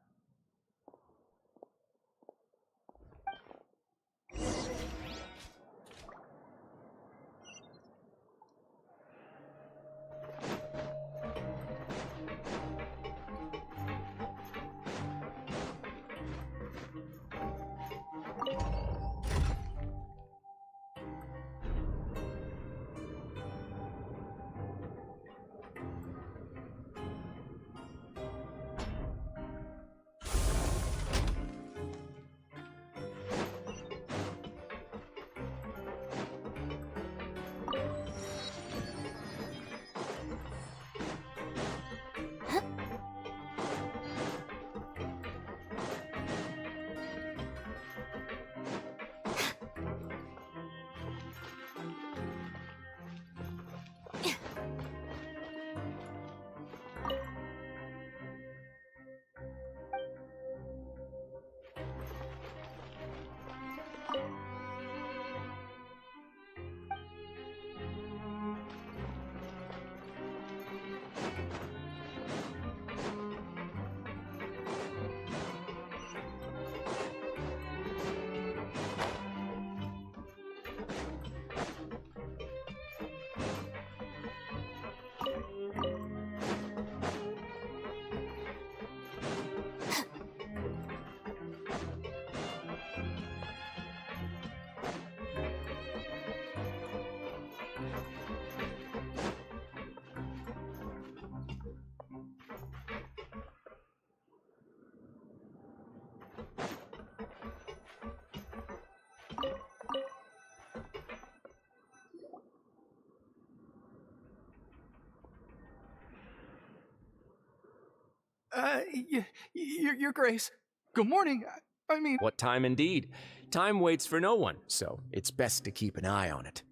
[SPEAKER 14] Your Grace. Good morning. I mean...
[SPEAKER 3] What time indeed? Time waits for no one, so it's best to keep an eye on it.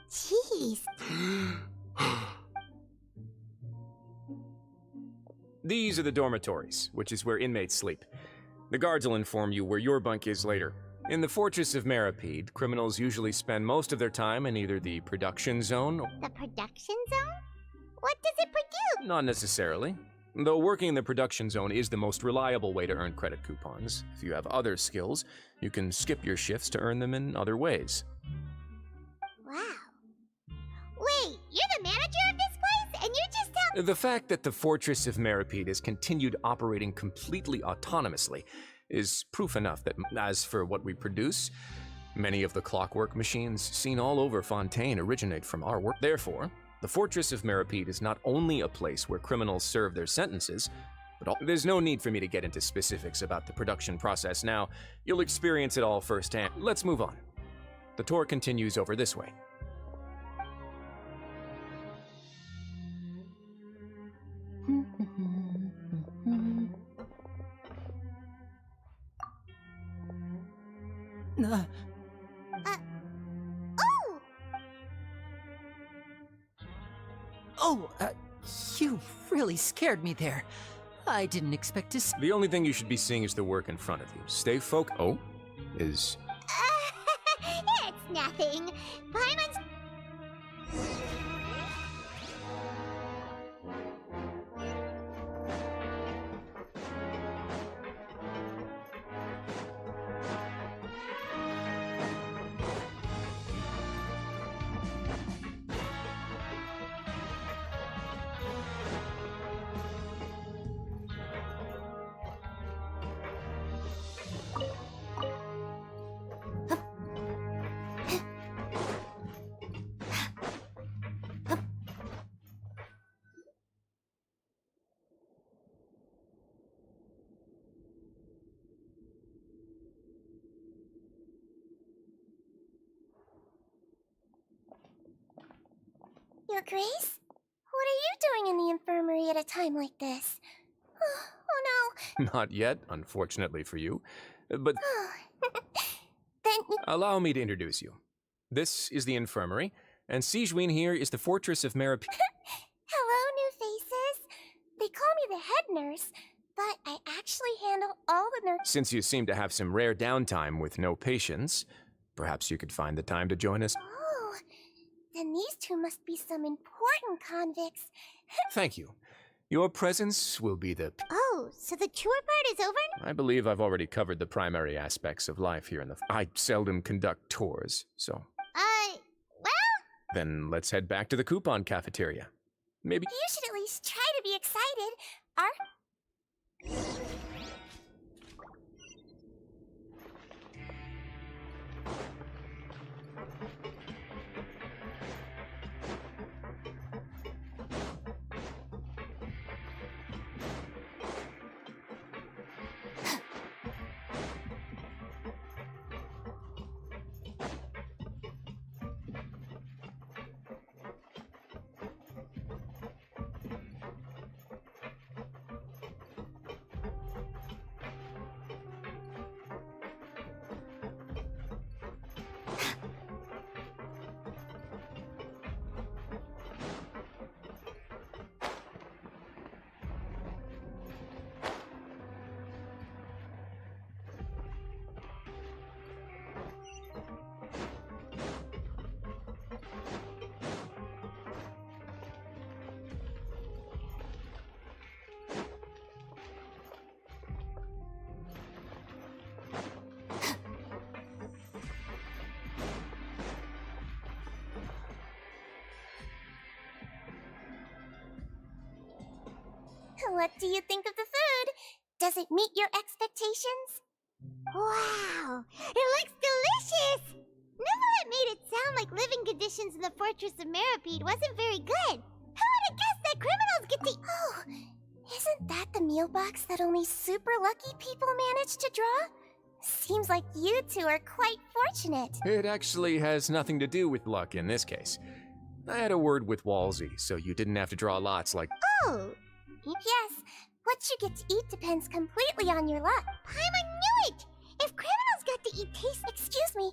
[SPEAKER 1] Jeez.
[SPEAKER 3] These are the dormitories, which is where inmates sleep. The guards will inform you where your bunk is later. In the Fortress of Meripede, criminals usually spend most of their time in either the production zone or...
[SPEAKER 1] The production zone? What does it produce?
[SPEAKER 3] Not necessarily. Though working in the production zone is the most reliable way to earn credit coupons. If you have other skills, you can skip your shifts to earn them in other ways.
[SPEAKER 1] Wow. Wait, you're the manager of this place, and you just tell...
[SPEAKER 3] The fact that the Fortress of Meripede has continued operating completely autonomously is proof enough that, as for what we produce, many of the clockwork machines seen all over Fontaine originate from our work. Therefore, the Fortress of Meripede is not only a place where criminals serve their sentences, but there's no need for me to get into specifics about the production process now. You'll experience it all firsthand. Let's move on. The tour continues over this way.
[SPEAKER 8] You really scared me there. I didn't expect to see.
[SPEAKER 3] The only thing you should be seeing is the work in front of you. Stay focused. Oh? Is...
[SPEAKER 1] It's nothing. Paimon's... Your Grace? What are you doing in the infirmary at a time like this? Oh no.
[SPEAKER 3] Not yet, unfortunately for you. But
[SPEAKER 1] Then
[SPEAKER 3] allow me to introduce you. This is the infirmary, and Sigewin here is the fortress of Meripede.
[SPEAKER 1] hello, new faces. They call me the head nurse, but I actually handle all the nurse.
[SPEAKER 3] Since you seem to have some rare downtime with no patients, perhaps you could find the time to join us.
[SPEAKER 1] Oh, then these two must be some important convicts.
[SPEAKER 3] Thank you. Your presence will be the...
[SPEAKER 1] Oh, so the tour part is over?
[SPEAKER 3] I believe I've already covered the primary aspects of life here in the... I seldom conduct tours, so...
[SPEAKER 1] Well?
[SPEAKER 3] Then let's head back to the coupon cafeteria. Maybe...
[SPEAKER 1] You should at least try to be excited. What do you think of the food? Does it meet your expectations? Wow, it looks delicious! Neverlet made it sound like living conditions in the Fortress of Meripede wasn't very good. Who would have guessed that criminals get to... Oh, isn't that the meal box that only super lucky people manage to draw? Seems like you two are quite fortunate.
[SPEAKER 3] It actually has nothing to do with luck in this case. I had a word with Walsey, so you didn't have to draw lots like...
[SPEAKER 1] Oh, yes. What you get to eat depends completely on your luck. I knew it! If criminals got to eat taste... Excuse me,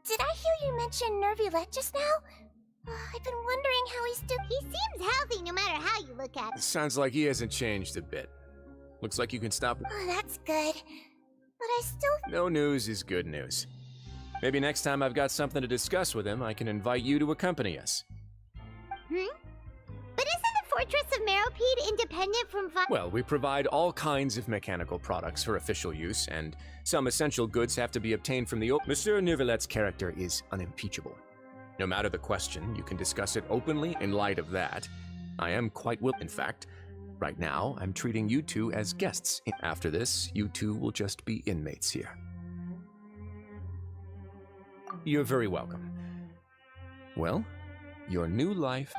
[SPEAKER 1] did I hear you mention Nervulette just now? I've been wondering how he's doing. He seems healthy no matter how you look at him.
[SPEAKER 3] Sounds like he hasn't changed a bit. Looks like you can stop...
[SPEAKER 1] Oh, that's good. But I still...
[SPEAKER 3] No news is good news. Maybe next time I've got something to discuss with him, I can invite you to accompany us.
[SPEAKER 1] But isn't the Fortress of Meripede independent from...
[SPEAKER 3] Well, we provide all kinds of mechanical products for official use, and some essential goods have to be obtained from the... Monsieur Nervulette's character is unimpeachable. No matter the question, you can discuss it openly in light of that. I am quite willing. In fact, right now, I'm treating you two as guests. After this, you two will just be inmates here. You're very welcome. Well, your new life...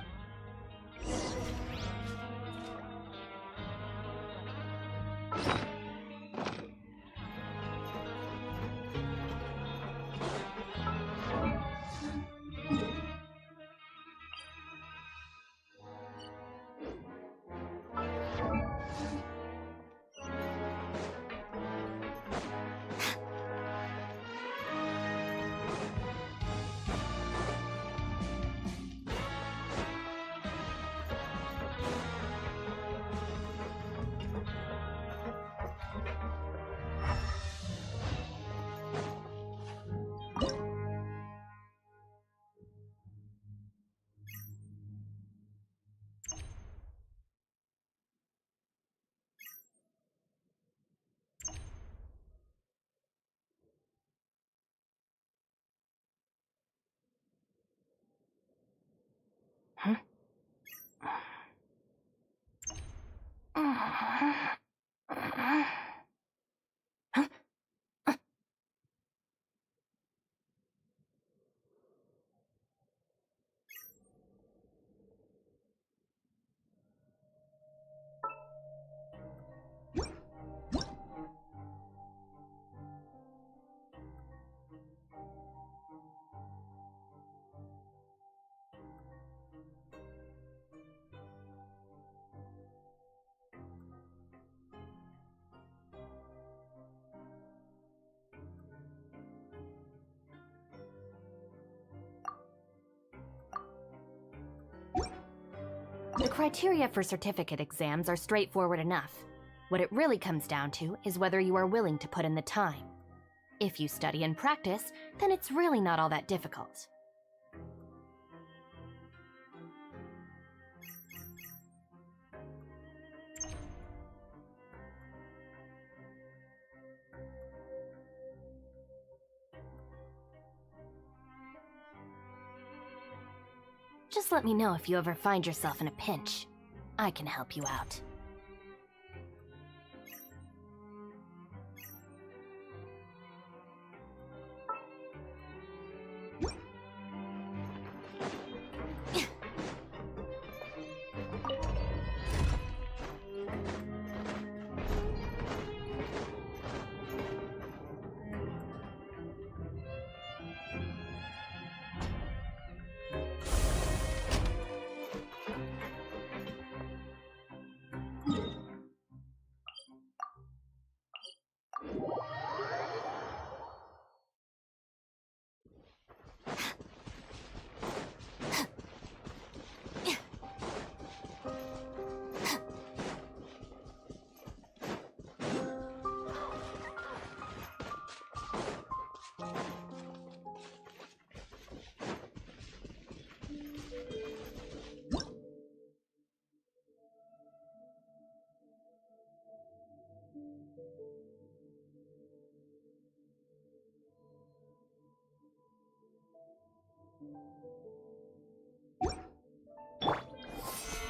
[SPEAKER 15] criteria for certificate exams are straightforward enough. What it really comes down to is whether you are willing to put in the time. If you study and practice, then it's really not all that difficult. Just let me know if you ever find yourself in a pinch. I can help you out.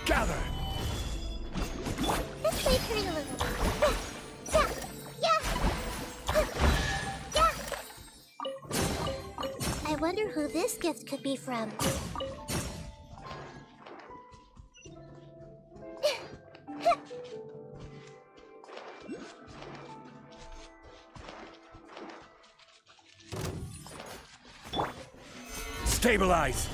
[SPEAKER 16] Gather!
[SPEAKER 1] This way, hurry a little. Yeah. I wonder who this gift could be from.
[SPEAKER 16] Stabilize!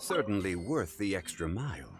[SPEAKER 17] Certainly worth the extra mile.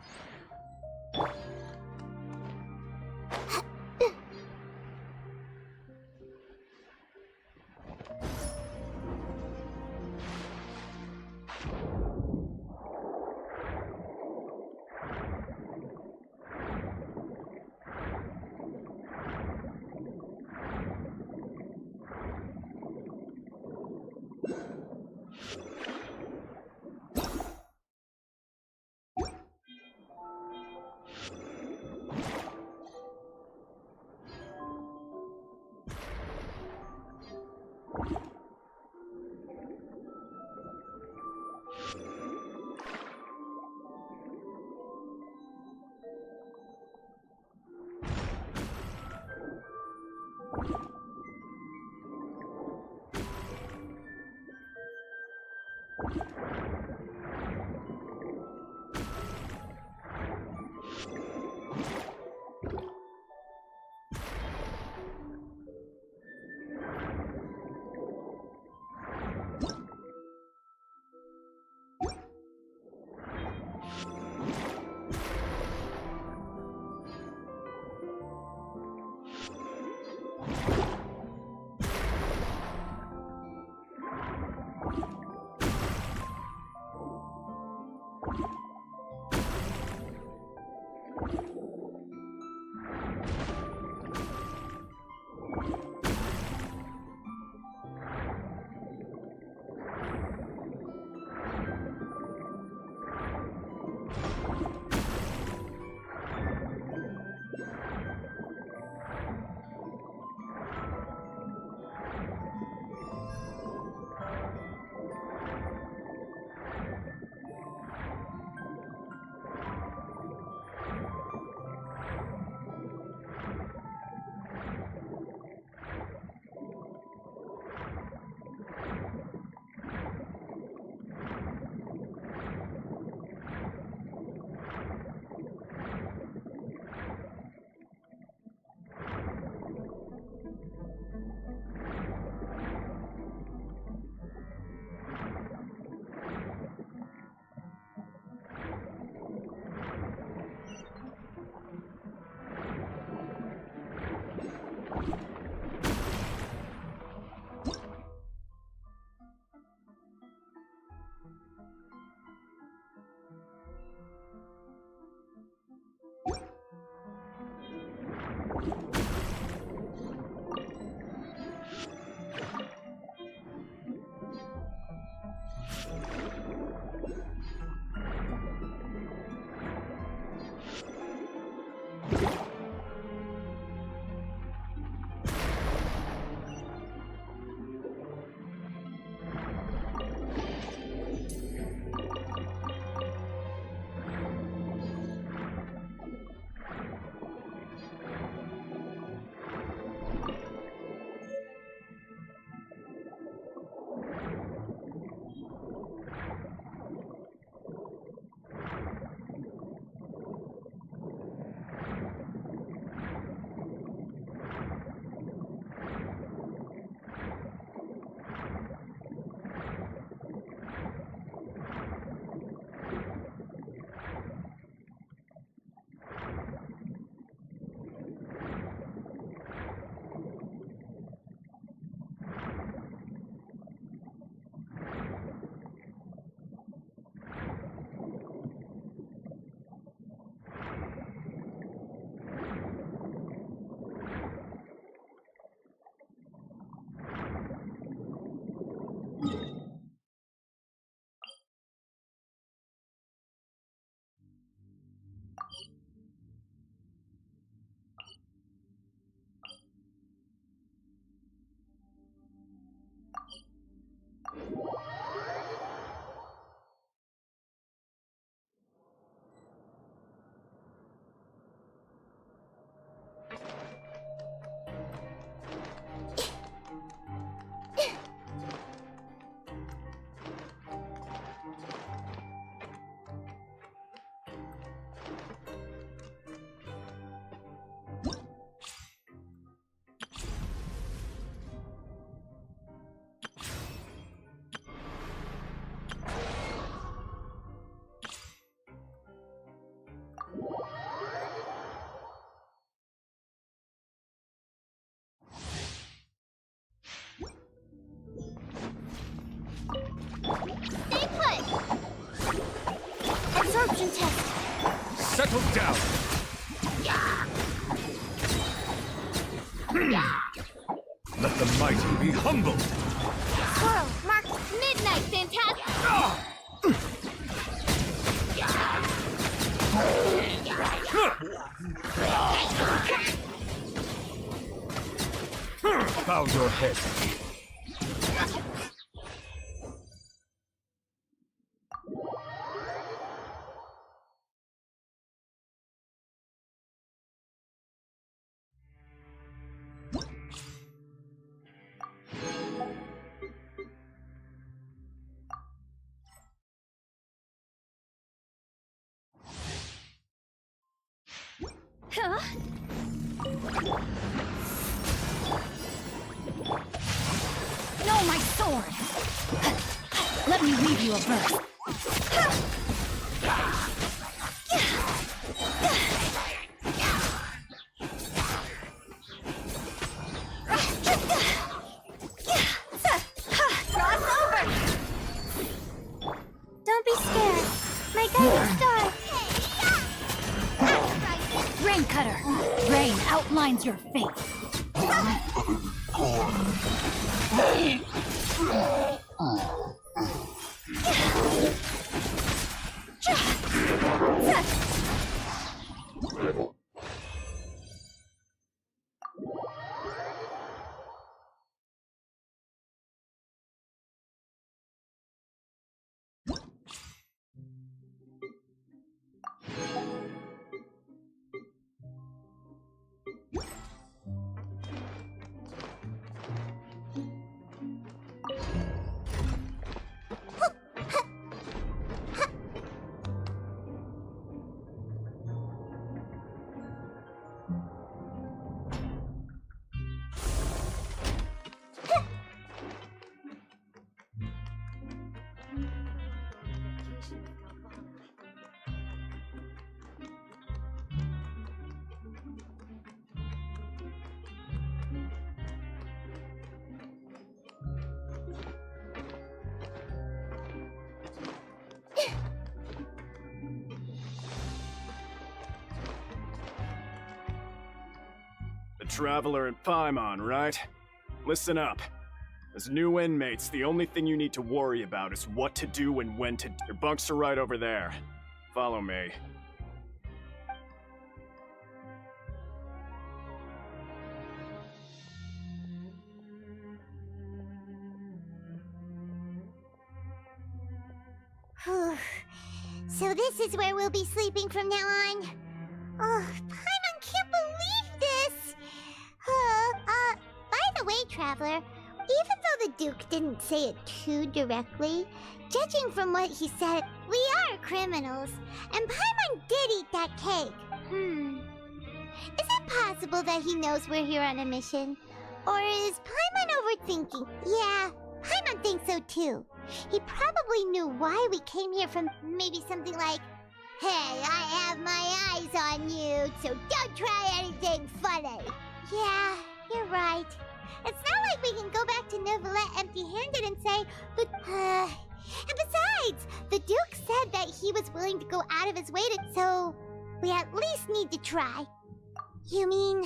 [SPEAKER 16] Settle down! Let the mighty be humbled!
[SPEAKER 6] Swirl, mark, midnight, fantastic!
[SPEAKER 16] Bow your head.
[SPEAKER 6] Huh?
[SPEAKER 7] No, my sword! Let me weave you a verse.
[SPEAKER 1] Cross over! Don't be scared. My guiding star.
[SPEAKER 7] Rain Cutter! Rain outlines your fate.
[SPEAKER 18] Traveler in Paimon, right? Listen up. As new inmates, the only thing you need to worry about is what to do and when to. Your bunks are right over there. Follow me.
[SPEAKER 1] So this is where we'll be sleeping from now on. Oh, Paimon can't believe this! By the way, Traveler, even though the Duke didn't say it too directly, judging from what he said, we are criminals, and Paimon did eat that cake. Is it possible that he knows we're here on a mission? Or is Paimon overthinking? Yeah, Paimon thinks so too. He probably knew why we came here from maybe something like, "Hey, I have my eyes on you, so don't try anything funny." Yeah, you're right. It's not like we can go back to Neuvillette empty-handed and say, and besides, the Duke said that he was willing to go out of his way to, so we at least need to try. You mean...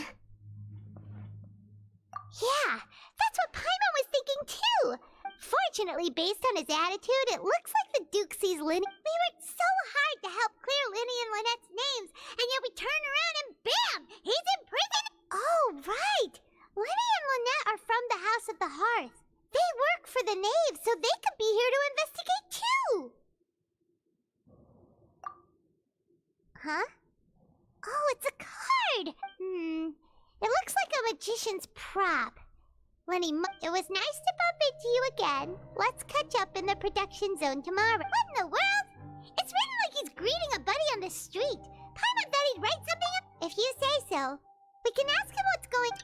[SPEAKER 1] Yeah, that's what Paimon was thinking too! Fortunately, based on his attitude, it looks like the Duke sees Linny. We worked so hard to help clear Linny and Lynette's names, and yet we turn around and bam! He's in prison! Oh, right! Linny and Lynette are from the House of the Hearth. They work for the Knave, so they could be here to investigate too! Huh? Oh, it's a card! It looks like a magician's prop. Lenny, it was nice to bump into you again. Let's catch up in the production zone tomorrow. What in the world? It's written like he's greeting a buddy on the street. Paimon thought he'd write something up. If you say so. We can ask him what's going...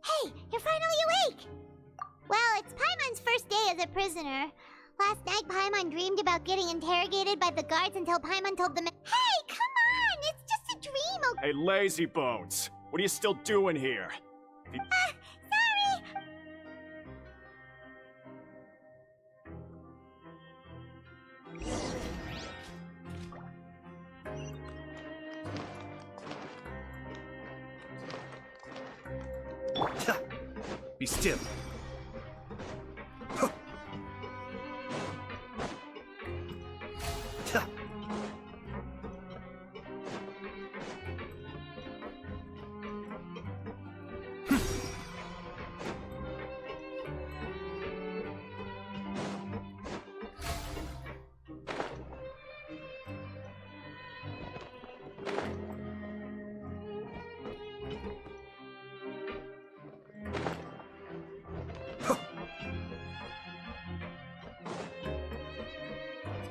[SPEAKER 1] Hey, you're finally awake! Well, it's Paimon's first day as a prisoner. Last night, Paimon dreamed about getting interrogated by the guards until Paimon told them, "Hey, come on! It's just a dream, okay?"
[SPEAKER 18] Hey, lazy bones! What are you still doing here?
[SPEAKER 1] Sorry!
[SPEAKER 16] Be still.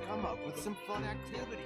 [SPEAKER 19] Come up with some fun activities.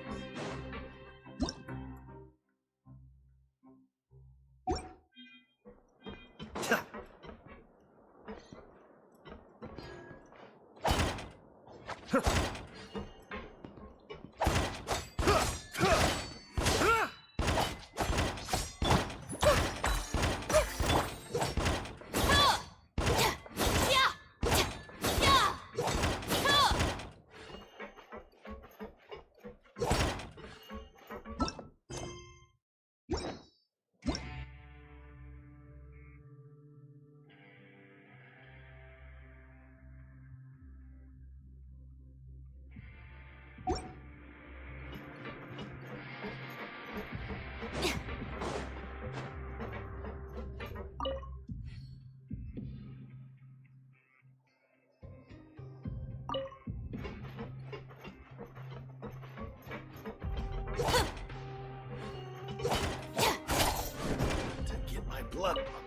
[SPEAKER 19] To get my blood pumping.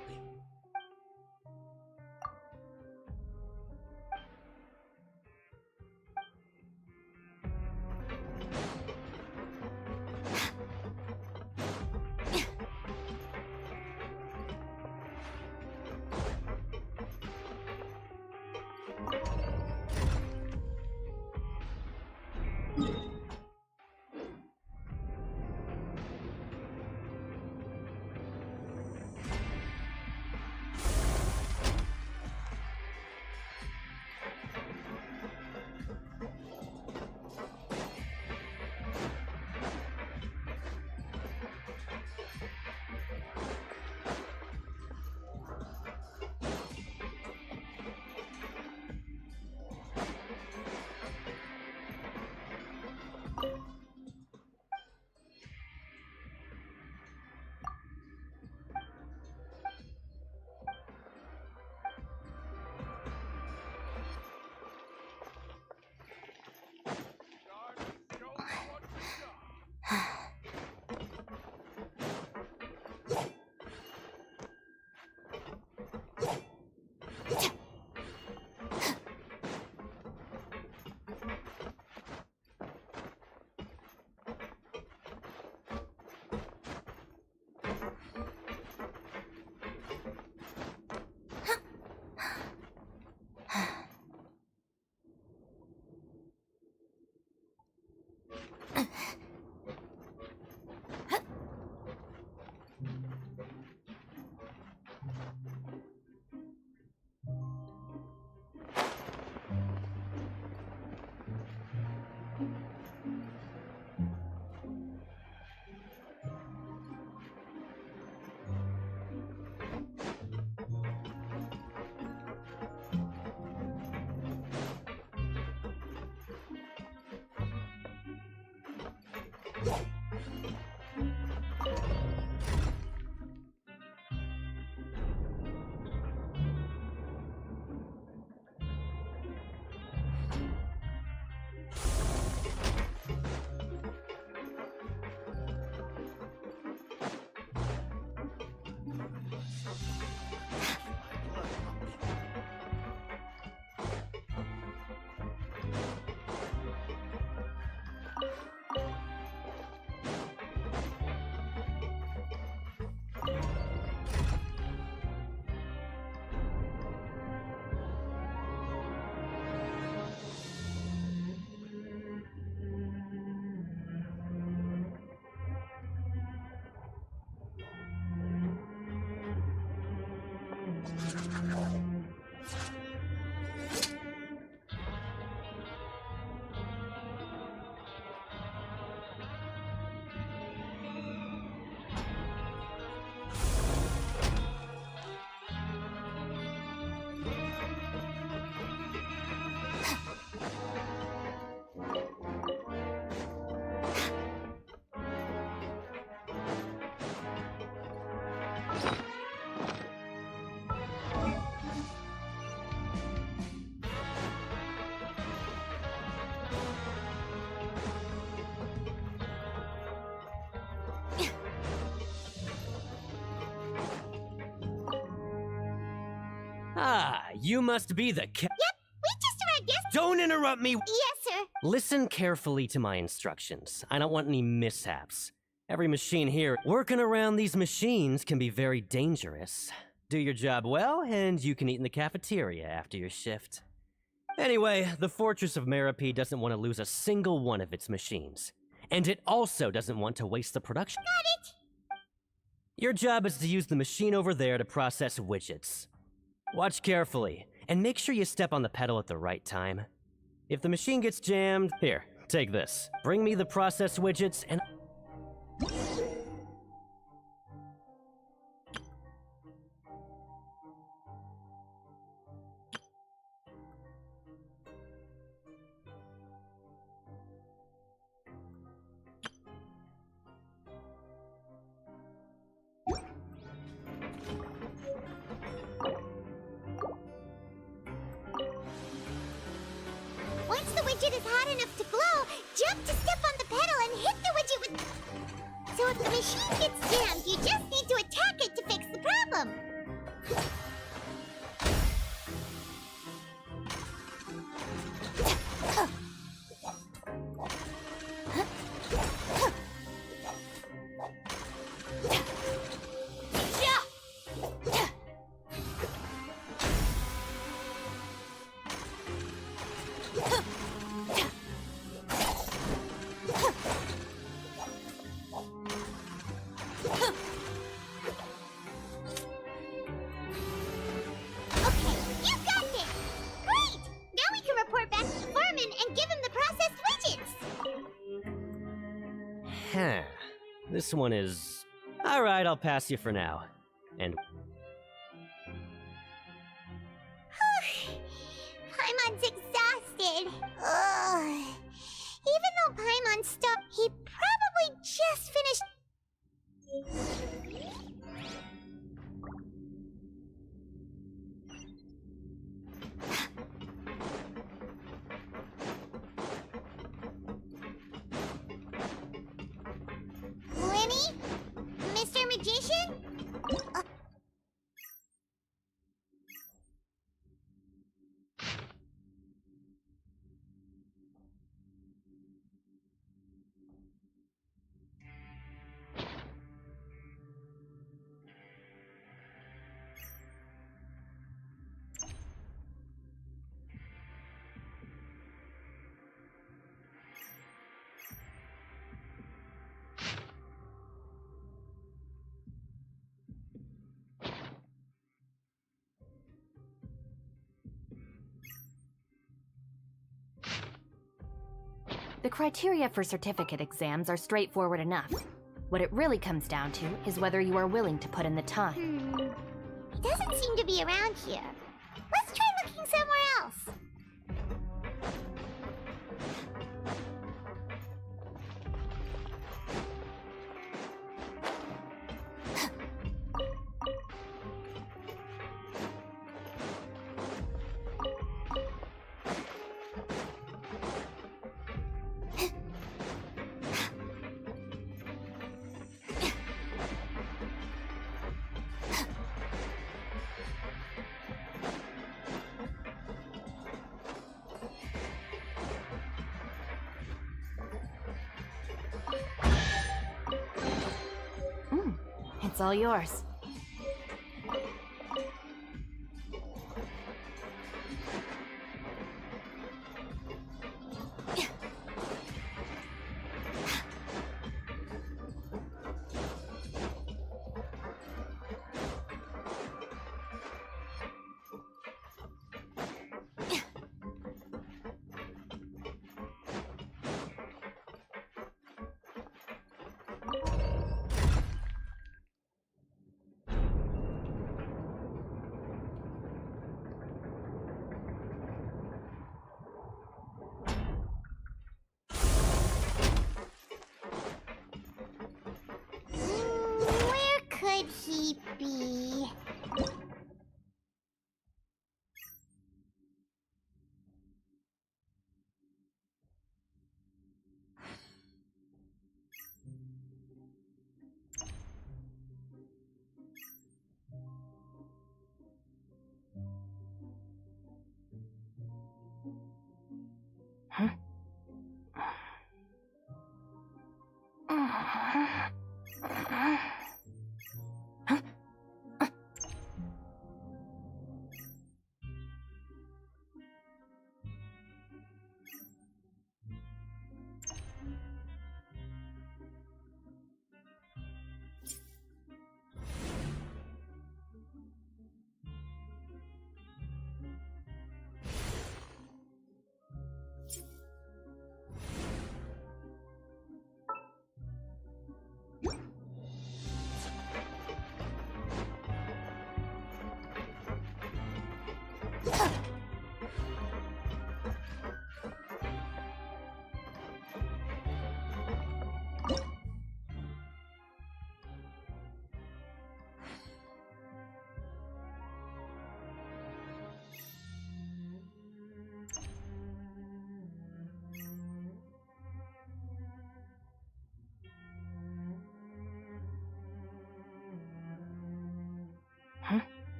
[SPEAKER 20] You must be the
[SPEAKER 1] Yep, we just arrived yesterday.
[SPEAKER 20] Don't interrupt me!
[SPEAKER 1] Yes, sir.
[SPEAKER 20] Listen carefully to my instructions. I don't want any mishaps. Every machine here, working around these machines can be very dangerous. Do your job well, and you can eat in the cafeteria after your shift. Anyway, the Fortress of Meropide doesn't want to lose a single one of its machines. And it also doesn't want to waste the production.
[SPEAKER 1] Got it.
[SPEAKER 20] Your job is to use the machine over there to process widgets. Watch carefully, and make sure you step on the pedal at the right time. If the machine gets jammed, here, take this. Bring me the process widgets and...
[SPEAKER 1] Once the widget is hot enough to glow, jump to step on the pedal and hit the widget with... So if the machine gets jammed, you just need to attack it to fix the problem.
[SPEAKER 20] This one is... Alright, I'll pass you for now. And...
[SPEAKER 1] Paimon's exhausted. Ugh. Even though Paimon stopped, he probably just finished... Mr. Magician?
[SPEAKER 15] The criteria for certificate exams are straightforward enough. What it really comes down to is whether you are willing to put in the time.
[SPEAKER 1] He doesn't seem to be around here. Let's try looking somewhere else.
[SPEAKER 15] It's all yours. Where could he be?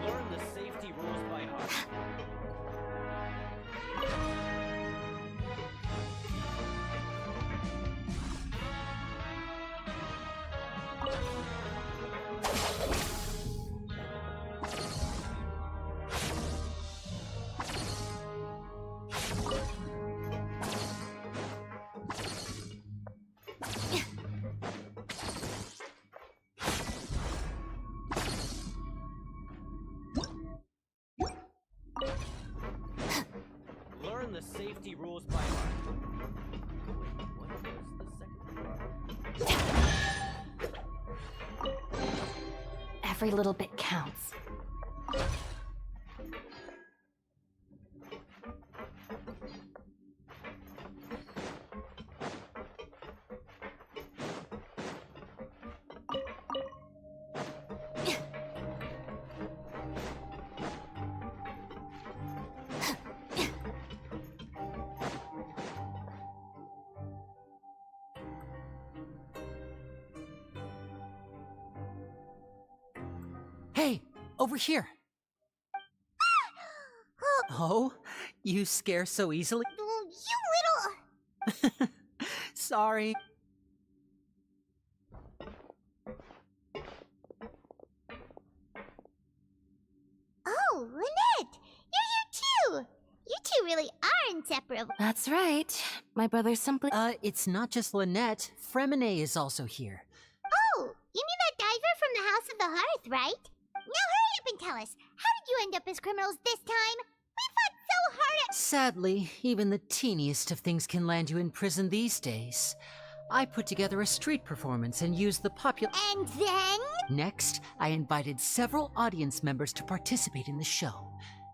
[SPEAKER 20] Learn the safety rules by heart. Learn the safety rules by heart. What was the second part?
[SPEAKER 15] Every little bit counts.
[SPEAKER 8] Hey, over here. Oh, you scare so easily?
[SPEAKER 1] You little...
[SPEAKER 8] Sorry.
[SPEAKER 1] Oh, Lynette! You're here too! You two really are inseparable.
[SPEAKER 11] That's right. My brother simply.
[SPEAKER 8] It's not just Lynette. Fremine is also here.
[SPEAKER 1] Oh, you mean that diver from the House of the Hearth, right? Now hurry up and tell us, how did you end up as criminals this time? We fought so hard at—
[SPEAKER 8] Sadly, even the teeniest of things can land you in prison these days. I put together a street performance and used the popular—
[SPEAKER 1] And then?
[SPEAKER 8] Next, I invited several audience members to participate in the show.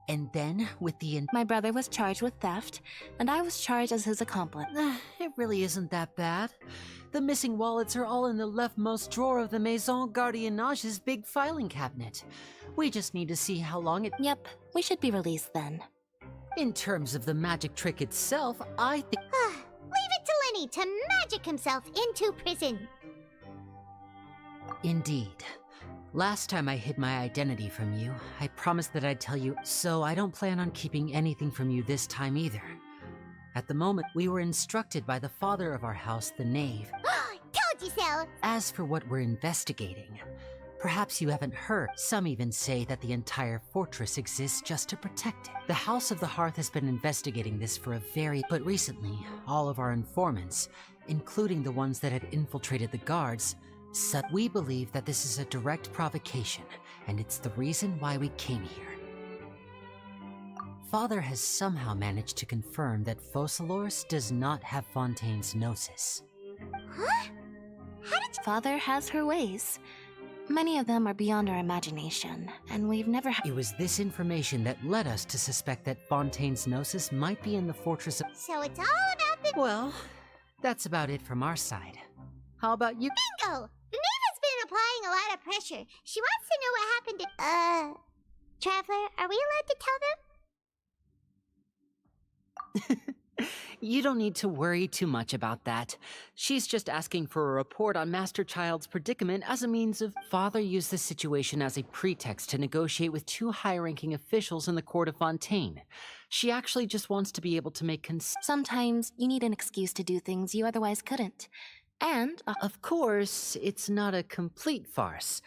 [SPEAKER 8] And then, with the—
[SPEAKER 11] My brother was charged with theft, and I was charged as his accomplice.
[SPEAKER 8] It really isn't that bad. The missing wallets are all in the leftmost drawer of the Maison Gardiennage's big filing cabinet. We just need to see how long it—
[SPEAKER 11] Yep, we should be released then.
[SPEAKER 8] In terms of the magic trick itself, I think—
[SPEAKER 1] Leave it to Lenny to magic himself into prison.
[SPEAKER 8] Indeed. Last time I hid my identity from you, I promised that I'd tell you, so I don't plan on keeping anything from you this time either. At the moment, we were instructed by the father of our house, the knave.
[SPEAKER 1] Told you so!
[SPEAKER 8] As for what we're investigating, perhaps you haven't heard. Some even say that the entire fortress exists just to protect it. The House of the Hearth has been investigating this for a very— But recently, all of our informants, including the ones that had infiltrated the guards, said we believe that this is a direct provocation, and it's the reason why we came here. Father has somehow managed to confirm that Focalors does not have Fontaine's gnosis.
[SPEAKER 1] Huh? How did—
[SPEAKER 11] Father has her ways. Many of them are beyond our imagination, and we've never had—
[SPEAKER 8] It was this information that led us to suspect that Fontaine's gnosis might be in the fortress of—
[SPEAKER 1] So it's all about the—
[SPEAKER 8] Well, that's about it from our side. How about you?
[SPEAKER 1] Bingo! The knave has been applying a lot of pressure. She wants to know what happened to— Traveler, are we allowed to tell them?
[SPEAKER 8] You don't need to worry too much about that. She's just asking for a report on Master Child's predicament as a means of... Father used this situation as a pretext to negotiate with 2 high-ranking officials in the court of Fontaine. She actually just wants to be able to make
[SPEAKER 5] Sometimes you need an excuse to do things you otherwise couldn't. And...
[SPEAKER 8] Of course, it's not a complete farce.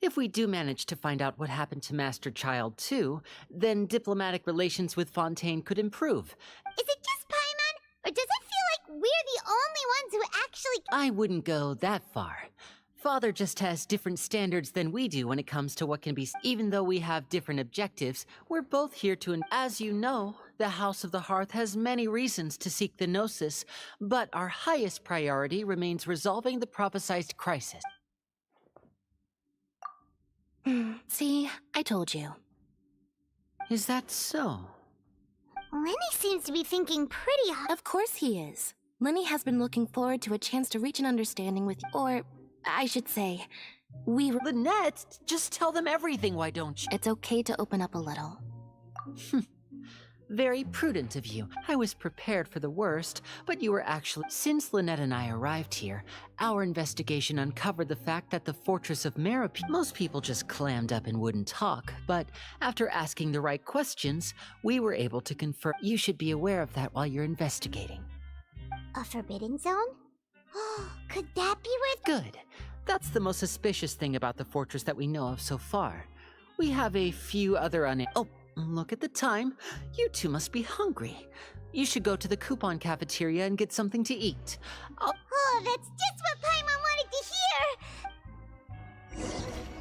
[SPEAKER 8] If we do manage to find out what happened to Master Child too, then diplomatic relations with Fontaine could improve.
[SPEAKER 1] Is it just Paimon? Or does it feel like we're the only ones who actually...
[SPEAKER 8] I wouldn't go that far. Father just has different standards than we do when it comes to what can be... Even though we have different objectives, we're both here to... As you know, the House of the Hearth has many reasons to seek the Gnosis, but our highest priority remains resolving the prophesized crisis.
[SPEAKER 5] See, I told you.
[SPEAKER 8] Is that so?
[SPEAKER 1] Lenny seems to be thinking pretty hard.
[SPEAKER 5] Of course he is. Lenny has been looking forward to a chance to reach an understanding with you. Or, I should say,
[SPEAKER 8] Lynette, just tell them everything, why don't you?
[SPEAKER 5] It's okay to open up a little.
[SPEAKER 8] Very prudent of you. I was prepared for the worst, but you were actually... Since Lynette and I arrived here, our investigation uncovered the fact that the fortress of Merope... Most people just clammed up and wouldn't talk, but after asking the right questions, we were able to confirm. You should be aware of that while you're investigating.
[SPEAKER 1] A forbidden zone? Could that be where...
[SPEAKER 8] Good. That's the most suspicious thing about the fortress that we know of so far. We have a few other Oh, look at the time. You two must be hungry. You should go to the coupon cafeteria and get something to eat.
[SPEAKER 1] Oh, that's just what Paimon wanted to hear!